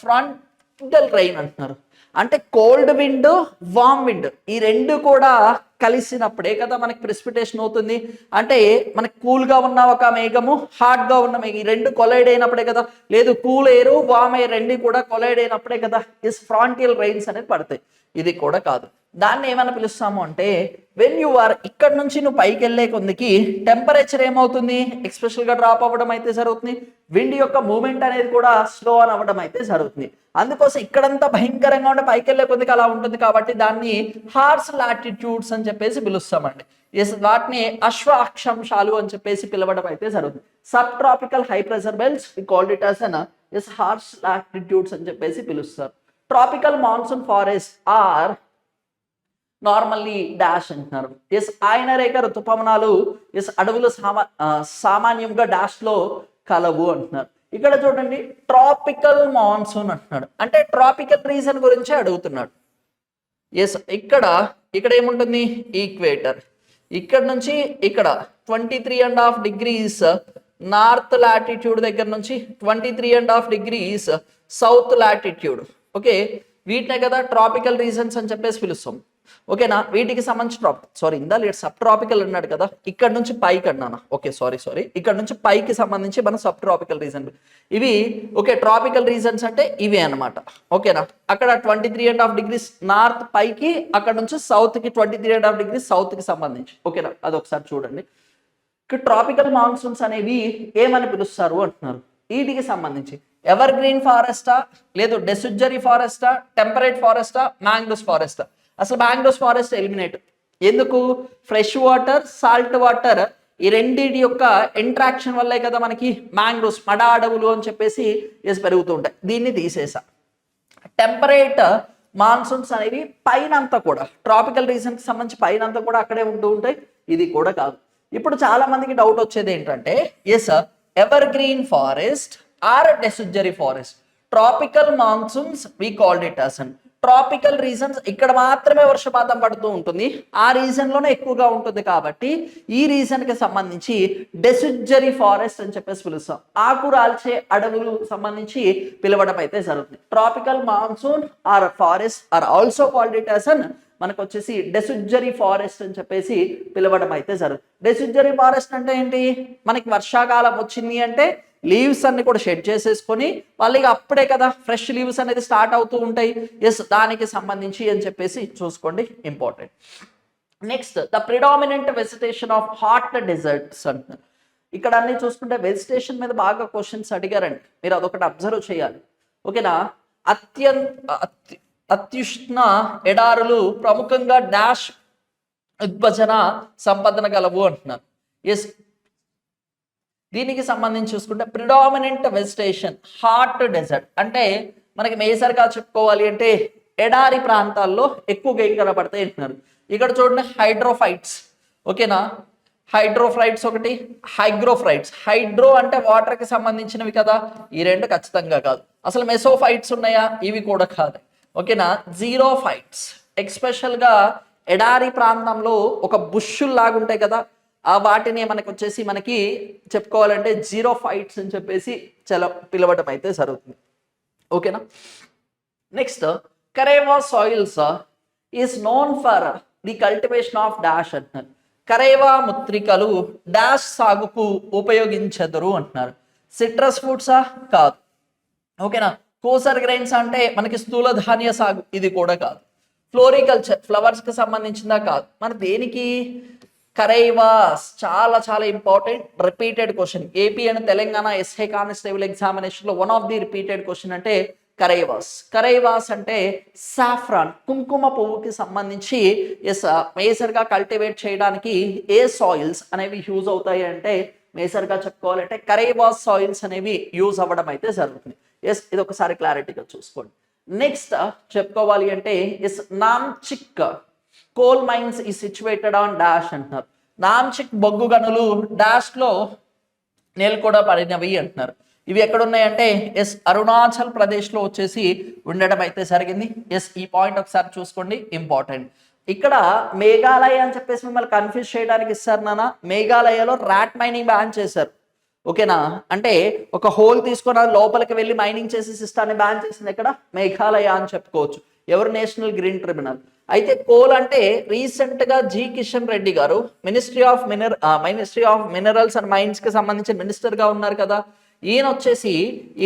ఫ్రంటల్ రైన్ అంటున్నారు. అంటే కోల్డ్ విండ్, వామ్ విండ్ ఈ రెండు కూడా కలిసినప్పుడే కదా మనకి ప్రెసిపిటేషన్ అవుతుంది. అంటే మనకి కూల్గా ఉన్న ఒక మేఘము, హాట్గా ఉన్న మేఘం ఈ రెండు కొలైడ్ అయినప్పుడే కదా, లేదు కూల్ ఎయిర్, వామ్ ఎయిర్ రెండు కూడా కొలైడ్ అయినప్పుడే కదా ఇస్ ఫ్రాంటియల్ రైన్స్ అనేది పడతాయి. ఇది కూడా కాదు. దాన్ని ఏమైనా పిలుస్తాము అంటే వెన్ యు ఆర్ ఇక్కడ నుంచి నువ్వు పైకి వెళ్ళే కొందికి టెంపరేచర్ ఏమవుతుంది? ఎక్స్పెషల్గా డ్రాప్ అవ్వడం అయితే జరుగుతుంది. విండ్ యొక్క మూమెంట్ అనేది కూడా స్లో అని అవ్వడం అయితే జరుగుతుంది. అందుకోసం ఇక్కడంతా భయంకరంగా ఉంటే పైకి వెళ్ళే కొద్దికి అలా ఉంటుంది, కాబట్టి దాన్ని హార్స్ లాటిట్యూడ్స్ అని చెప్పేసి పిలుస్తామండి. ఎస్ వాటిని అశ్వ అక్షాంశాలు అని చెప్పేసి పిలవడం అయితే జరుగుతుంది. Sub tropical high pressure belts we called it as an yes horse latitudes అని చెప్పేసి పిలుస్తారు. Tropical monsoon forest are normally dash అంటున్నారు. ఎస్ ఆయన రేఖ ఋతుపవనాలు ఎస్ అడవులు సామాన్యంగా డాష్ లో కలవు అంటున్నారు. ఇక్కడ చూడండి, ట్రాపికల్ మాన్సూన్ అంటున్నాడు. అంటే ట్రాపికల్ రీజన్ గురించి అడుగుతున్నాడు. ఎస్ ఇక్కడ ఏముంటుంది? ఈక్వేటర్. ఇక్కడ నుంచి ఇక్కడ 23.5 degrees నార్త్ లాటిట్యూడ్ దగ్గర నుంచి 23.5 degrees సౌత్ లాటిట్యూడ్. ఓకే, వీటినే కదా ట్రాపికల్ రీజన్స్ అని చెప్పేసి పిలుస్తాం. ఓకేనా, వీటికి సంబంధించి ఇందా లేట్ సబ్ ట్రాపికల్ అన్నాడు కదా, ఇక్కడ నుంచి పైకి అన్నానా? ఓకే సారీ ఇక్కడ నుంచి పైకి సంబంధించి మనం సబ్ ట్రాపికల్ రీజన్ ఇవి. ఓకే, ట్రాపికల్ రీజన్స్ అంటే ఇవే అనమాట. ఓకేనా, అక్కడ 23.5 degrees నార్త్ పైకి, అక్కడ నుంచి సౌత్కి 23.5 degrees సౌత్కి సంబంధించి. ఓకేనా, అదొకసారి చూడండి. ఇక్కడ ట్రాపికల్ మాన్సూన్స్ అనేవి ఏమని పిలుస్తారు అంటున్నారు. వీటికి సంబంధించి ఎవర్ గ్రీన్ ఫారెస్టా, లేదు డెసిడ్యురీ ఫారెస్టా, టెంపరేట్ ఫారెస్టా, మ్యాంగ్రోవ్స్ ఫారెస్టా? అసలు మ్యాంగ్రోవ్స్ ఫారెస్ట్ ఎలిమినేట్. ఎందుకు? ఫ్రెష్ వాటర్, సాల్ట్ వాటర్ ఈ రెండింటి యొక్క ఇంట్రాక్షన్ వల్లే కదా మనకి మ్యాంగ్రోవ్స్, మడ అడవులు అని చెప్పేసి పెరుగుతూ ఉంటాయి. దీన్ని తీసేసా. టెంపరేట్ మాన్సూన్స్ అనేవి పైనంతా కూడా ట్రాపికల్ రీజన్కి సంబంధించి పైనంతా కూడా అక్కడే ఉంటూ ఉంటాయి. ఇది కూడా కాదు. ఇప్పుడు చాలా మందికి డౌట్ వచ్చేది ఏంటంటే yes evergreen forest or deciduous forest. Tropical monsoons we called it as an tropical regions ఇక్కడ మాత్రమే వర్షపాతం పడుతూ ఉంటుంది, ఆ రీజన్ లోనే ఎక్కువగా ఉంటుంది కాబట్టి ఈ రీజన్ కి సంబంధించి డెసిడ్జరీ ఫారెస్ట్ అని చెప్పేసి పిలుస్తాం. ఆకురాల్చే అడవులు సంబంధించి పిలవడం అయితే జరుగుతుంది. Tropical monsoon or forest or also called it as an మనకు వచ్చేసి డెసిడ్జరీ ఫారెస్ట్ అని చెప్పేసి పిలవడం అయితే జరుగుతుంది. డెసిడ్జరీ ఫారెస్ట్ అంటే ఏంటి, మనకి వర్షాకాలం వచ్చింది అంటే లీవ్స్ అన్ని కూడా షెడ్ చేసేసుకొని వాళ్ళకి అప్పుడే కదా ఫ్రెష్ లీవ్స్ అనేది స్టార్ట్ అవుతూ ఉంటాయి. ఎస్, దానికి సంబంధించి అని చెప్పేసి చూసుకోండి, important. Next, the predominant vegetation of hot deserts అంటున్నారు. ఇక్కడ అన్ని చూసుకుంటే వెజిటేషన్ మీద బాగా క్వశ్చన్స్ అడిగారండి, మీరు అదొకటి అబ్జర్వ్ చేయాలి. ఓకేనా, అత్యుష్ణ ఎడారులు ప్రముఖంగా డాష్ ఉద్భజన సంపదన గలవు అంటున్నారు. ఎస్, దీనికి సంబంధించి చూసుకుంటే ప్రిడామినెంట్ వెజిటేషన్ హాట్ డెజర్ట్ అంటే మనకి మేజర్గా చెప్పుకోవాలి అంటే ఎడారి ప్రాంతాల్లో ఎక్కువగా ఏం కనబడతాయి అంటున్నారు. ఇక్కడ చూడండి హైడ్రోఫైట్స్. ఓకేనా, హైడ్రోఫైట్స్ ఒకటి, హైగ్రోఫైట్స్. హైడ్రో అంటే వాటర్ కి సంబంధించినవి కదా, ఈ రెండు ఖచ్చితంగా కాదు. అసలు మెసోఫైట్స్ ఉన్నాయా, ఇవి కూడా కాదు. ఓకేనా, జీరోఫైట్స్ ఎక్స్పెషల్ గా ఎడారి ప్రాంతంలో ఒక బుష్షుల్ లాగా ఉంటాయి కదా, ఆ వాటిని మనకి వచ్చేసి మనకి చెప్పుకోవాలంటే జీరోఫైట్స్ అని చెప్పేసి పిలవడం అయితే జరుగుతుంది. ఓకేనా, next, Karewa soils is known for the cultivation of dash అంటున్నారు. కరేవా ముత్రికలు డాష్ సాగుకు ఉపయోగించెదరు అంటున్నారు. సిట్రస్ ఫ్రూట్సా, కాదు. ఓకేనా, కోసర్ గ్రైన్స్ అంటే మనకి స్థూల ధాన్య సాగు, ఇది కూడా కాదు. ఫ్లోరికల్చర్ ఫ్లవర్స్ కి సంబంధించిందా, కాదు. మన దేనికి, కరైవాస్. చాలా చాలా important repeated question. AP and Telangana SI constable examination లో one of the repeated question అంటే కరైవాస్. కరైవాస్ అంటే సాఫ్రాన్, కుంకుమ పువ్వుకి సంబంధించి మేజర్ గా కల్టివేట్ చేయడానికి ఏ సాయిల్స్ అనేవి యూజ్ అవుతాయి అంటే మేజర్ గా చెప్పుకోవాలంటే కరైవాస్ సాయిల్స్ అనేవి యూజ్ అవ్వడం అయితే జరుగుతుంది. ఎస్, ఇది ఒకసారి క్లారిటీగా చూసుకోండి. నెక్స్ట్ చెప్పుకోవాలి అంటే ఎస్, నామ్చిక్ కోల్ మైన్స్ ఈ సిచ్యువేటెడ్ ఆన్ డాష్ అంటున్నారు. నామ్చిక్ బొగ్గు గనులు డాష్ లో కూడా పడినవి అంటున్నారు. ఇవి ఎక్కడ ఉన్నాయంటే ఎస్, అరుణాచల్ ప్రదేశ్ లో వచ్చేసి ఉండడం అయితే జరిగింది. ఎస్, ఈ పాయింట్ ఒకసారి చూసుకోండి, ఇంపార్టెంట్. ఇక్కడ మేఘాలయ అని చెప్పేసి మిమ్మల్ని కన్ఫ్యూజ్ చేయడానికి ఇస్తారు నాన్న. మేఘాలయలో ర్యాట్ మైనింగ్ బ్యాన్ చేశారు. ఓకేనా, అంటే ఒక హోల్ తీసుకొని లోపలికి వెళ్ళి మైనింగ్ చేసే సిస్టాన్ని బ్యాన్ చేసింది ఎక్కడ, మేఘాలయ అని చెప్పుకోవచ్చు. ఎవరు, నేషనల్ గ్రీన్ ట్రిబ్యునల్. అయితే కోల్ అంటే రీసెంట్ గా జి కిషన్ రెడ్డి గారు ministry of minerals and mines కి సంబంధించిన మినిస్టర్ గా ఉన్నారు కదా, ఈయన వచ్చేసి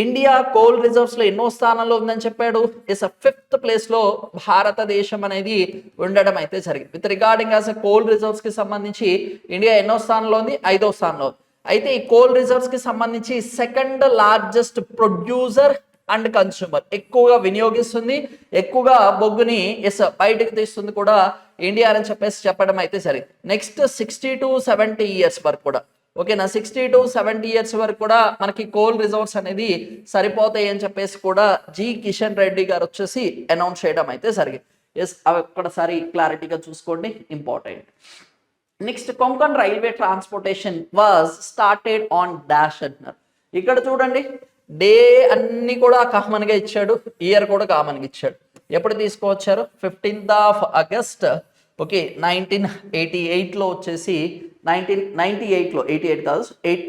ఇండియా కోల్ రిజర్వ్స్ లో ఎన్నో స్థానంలో ఉందని చెప్పాడు. ఇస్ 5th ప్లేస్ లో భారతదేశం అనేది ఉండడం అయితే జరిగింది. With regarding as coal reserves కి సంబంధించి ఇండియా ఎన్నో స్థానంలో ఉంది, 5వ స్థానంలో. అయితే ఈ కోల్ రిజర్వ్స్ కి సంబంధించి second largest producer and consumer, ఎక్కువగా వినియోగిస్తుంది, ఎక్కువగా బొగ్గుని బయటకు తీస్తుంది కూడా ఇండియా అని చెప్పేసి చెప్పడం అయితే సరే. నెక్స్ట్ 60 to 70 ఇయర్స్ వరకు కూడా, ఓకేనా, 60 to 70 ఇయర్స్ వరకు కూడా మనకి కోల్ రిజర్వ్స్ అనేది సరిపోతాయి అని చెప్పేసి కూడా జి కిషన్ రెడ్డి గారు వచ్చేసి అనౌన్స్ చేయడం అయితే జరిగింది. ఎస్, అవి ఒక్కసారి క్లారిటీగా చూసుకోండి, important. Next, Konkan railway transportation was started on dash అంటున్నారు. ఇక్కడ చూడండి, డే అన్ని కూడా కామన్ గా ఇచ్చాడు, ఇయర్ కూడా కామన్ గా ఇచ్చాడు. ఎప్పుడు తీసుకువచ్చారు, 15th August. ఓకే, 1988 లో వచ్చేసి 1998 లో, 88 కాదు,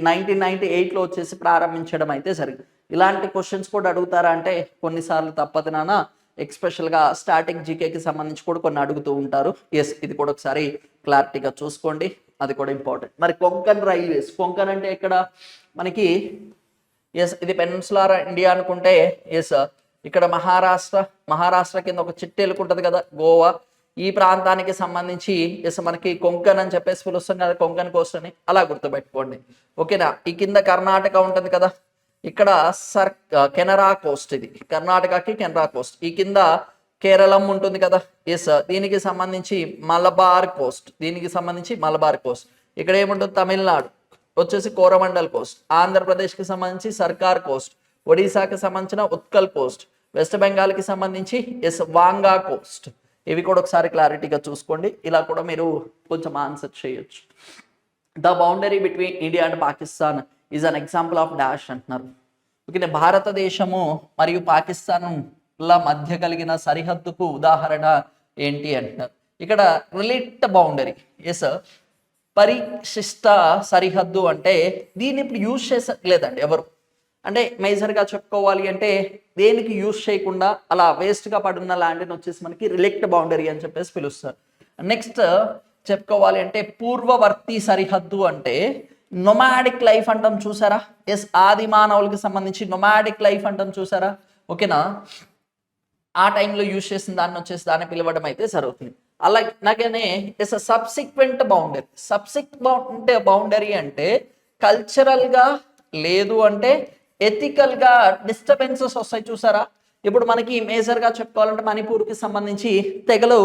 1998 లో వచ్చేసి ప్రారంభించడం అయితే జరిగింది. ఇలాంటి క్వశ్చన్స్ కూడా అడుగుతారా అంటే కొన్నిసార్లు తప్పదు నాన్న. ఎక్స్పెషల్గా స్టాటిక్ జీకేకి సంబంధించి కూడా కొన్ని అడుగుతూ ఉంటారు. ఎస్, ఇది కూడా ఒకసారి క్లారిటీగా చూసుకోండి, అది కూడా ఇంపార్టెంట్. మరి కొంకన్ రైల్వేస్, కొంకన్ అంటే ఇక్కడ మనకి ఎస్, ఇది పెనిన్సులార్ ఇండియా అనుకుంటే ఎస్, ఇక్కడ మహారాష్ట్ర కింద ఒక చిట్టేలుకు ఉంటుంది కదా, గోవా, ఈ ప్రాంతానికి సంబంధించి ఎస్ మనకి కొంకన్ అని చెప్పేసి పిలుస్తాం కదా, కొంకన్ కోస్ట్ అని అలా గుర్తుపెట్టుకోండి. ఓకేనా, ఈ కింద కర్ణాటక ఉంటుంది కదా, ఇక్కడ కెనరా కోస్ట్, ఇది కర్ణాటకకి కెనరా కోస్ట్. ఈ కింద కేరళం ఉంటుంది కదా, ఎస్, దీనికి సంబంధించి మలబార్ కోస్ట్, ఇక్కడ ఏముంటుంది, తమిళనాడు వచ్చేసి కోరమండల్ కోస్ట్, ఆంధ్రప్రదేశ్కి సంబంధించి సర్కార్ కోస్ట్, ఒడిశాకి సంబంధించిన ఉత్కల్ కోస్ట్, వెస్ట్ బెంగాల్కి సంబంధించి ఎస్ వాంగా కోస్ట్. ఇవి కూడా ఒకసారి క్లారిటీగా చూసుకోండి, ఇలా కూడా మీరు కొంచెం ఆన్సర్ చేయొచ్చు. The boundary between India and Pakistan is an example of dash అంటున్నారు. ఓకే, భారతదేశము మరియు పాకిస్తాన్ ల మధ్య కలిగిన సరిహద్దుకు ఉదాహరణ ఏంటి అంటున్నారు. ఇక్కడ రిలేట్ బౌండరీ, ఎస్ పరిశిష్ట సరిహద్దు అంటే దీన్ని ఇప్పుడు యూజ్ చేసలేదండి ఎవరు. అంటే మేజర్గా చెప్పుకోవాలి అంటే దేనికి యూజ్ చేయకుండా అలా వేస్ట్గా పడున్న ల్యాండ్ని వచ్చేసి మనకి రిలెక్ట్ బౌండరీ అని చెప్పేసి పిలుస్తారు. నెక్స్ట్ చెప్పుకోవాలి అంటే పూర్వవర్తి సరిహద్దు అంటే నొమాడిక్ లైఫ్ అంటాం చూసారా. ఎస్ ఆది మానవులకి సంబంధించి నొమాడిక్ లైఫ్ అంటాం చూసారా. ఓకేనా, ఆ టైంలో యూజ్ చేసిన దాన్ని వచ్చేసి దాన్ని పిలవడం అయితే జరుగుతుంది. అలాగే yes subsequent boundary. Subsequent boundary అంటే కల్చరల్గా లేదు అంటే ఎథికల్గా డిస్టర్బెన్సెస్ వస్తాయి చూసారా. ఇప్పుడు మనకి మేజర్గా చెప్పుకోవాలంటే మణిపూర్కి సంబంధించి తెగలు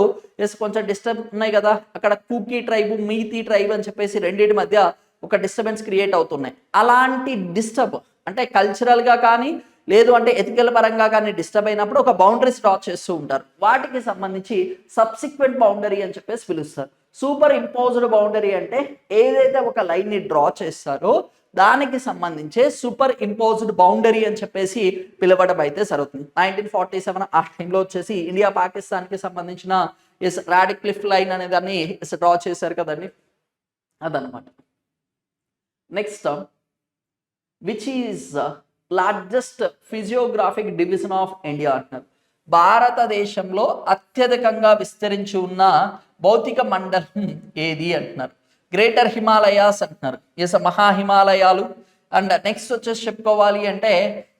ఎస్ కొంచెం డిస్టర్బ్ ఉన్నాయి కదా. అక్కడ కుకీ ట్రైబ్ మీతి ట్రైబ్ అని చెప్పేసి రెండింటి మధ్య ఒక డిస్టర్బెన్స్ క్రియేట్ అవుతున్నాయి. అలాంటి డిస్టర్బ్ అంటే కల్చరల్గా కానీ లేదు అంటే ఎథికల్ పరంగా కానీ డిస్టర్బ్ అయినప్పుడు ఒక బౌండరీస్ డ్రా చేస్తూ ఉంటారు. వాటికి సంబంధించి సబ్సిక్వెంట్ బౌండరీ అని చెప్పేసి పిలుస్తారు. సూపర్ ఇంపోజ్డ్ బౌండరీ అంటే ఏదైతే ఒక లైన్ని డ్రా చేస్తారో దానికి సంబంధించే సూపర్ ఇంపోజ్డ్ బౌండరీ అని చెప్పేసి పిలవడం అయితే జరుగుతుంది. 1947 ఆ టైంలో వచ్చేసి ఇండియా పాకిస్తాన్కి సంబంధించిన ఎస్ రాడిక్లిఫ్ లైన్ అనే దాన్ని డ్రా చేశారు కదండి, అదనమాట. Next which is largest physiographic division of India అంటున్నారు. భారతదేశంలో అత్యధికంగా విస్తరించి ఉన్న భౌతిక మండలం ఏది అంటున్నారు. గ్రేటర్ హిమాలయాస్ అంటున్నారు. ఎస్ మహా హిమాలయాలు. అండ్ నెక్స్ట్ వచ్చేసి చెప్పుకోవాలి అంటే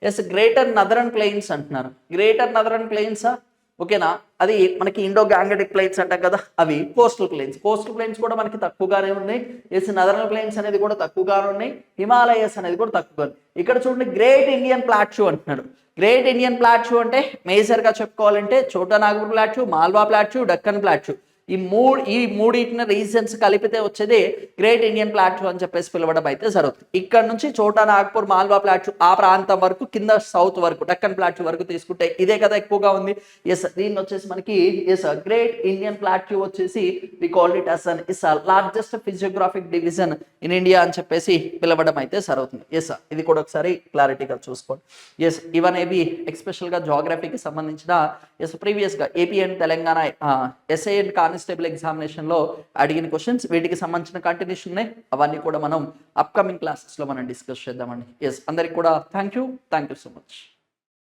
ఎస్ గ్రేటర్ నదరన్ ప్లెయిన్స్ అంటున్నారు. గ్రేటర్ నదరన్ ప్లెయిన్సా, ఓకేనా, అది మనకి ఇండో గ్యాంగటిక్ ప్లెయిన్స్ అంటాం కదా, అవి కోస్టల్ ప్లెయిన్స్. కోస్టల్ ప్లెయిన్స్ కూడా మనకి తక్కువగానే ఉన్నాయి. ఎస్ నదరన్ ప్లెయిన్స్ అనేది కూడా తక్కువగానే ఉన్నాయి. హిమాలయస్ అనేది కూడా తక్కువగా. ఇక్కడ చూడండి గ్రేట్ ఇండియన్ ప్లాట్యూ అంటున్నాడు. గ్రేట్ ఇండియన్ ప్లాట్యూ అంటే మేజర్గా చెప్పుకోవాలంటే చోటా Nagpur plateau, Malwa plateau, Deccan plateau, ఈ మూడింటిని రీజన్స్ కలిపితే వచ్చేది గ్రేట్ ఇండియన్ ప్లాట్యూ అని చెప్పేసి పిలవడం అయితే జరుగుతుంది. ఇక్కడ నుంచి చోటా నాగపూర్, మాల్వా ప్లాట్యూ ఆ ప్రాంతం వరకు కింద సౌత్ వరకు డక్కన్ ప్లాట్యూ వరకు తీసుకుంటే ఇదే కదా ఎక్కువగా ఉంది. ఎస్ దీన్ని వచ్చేసి మనకి ఎస్ గ్రేట్ ఇండియన్ ప్లాట్యూ వచ్చేసి we call it as an is largest physiographic division in India అని చెప్పేసి పిలవడం అయితే జరుగుతుంది. ఎస్ ఇది కూడా ఒకసారి క్లారిటీగా చూసుకోండి. ఎస్ ఇవనేవి ఎక్స్పెషల్గా జాగ్రఫీకి సంబంధించిన ఎస్ ప్రీవియస్గా AP and Telangana SI and constable ఎగ్జామినేషన్లో అడిగిన క్వశ్చన్స్, వీటికి సంబంధించిన కంటిన్యూషన్ ఉన్నాయి. అవన్నీ కూడా మనం అప్కమింగ్ క్లాసెస్లో మనం డిస్కస్ చేద్దామండి. ఎస్ అందరికి కూడా థ్యాంక్ యూ సో మచ్.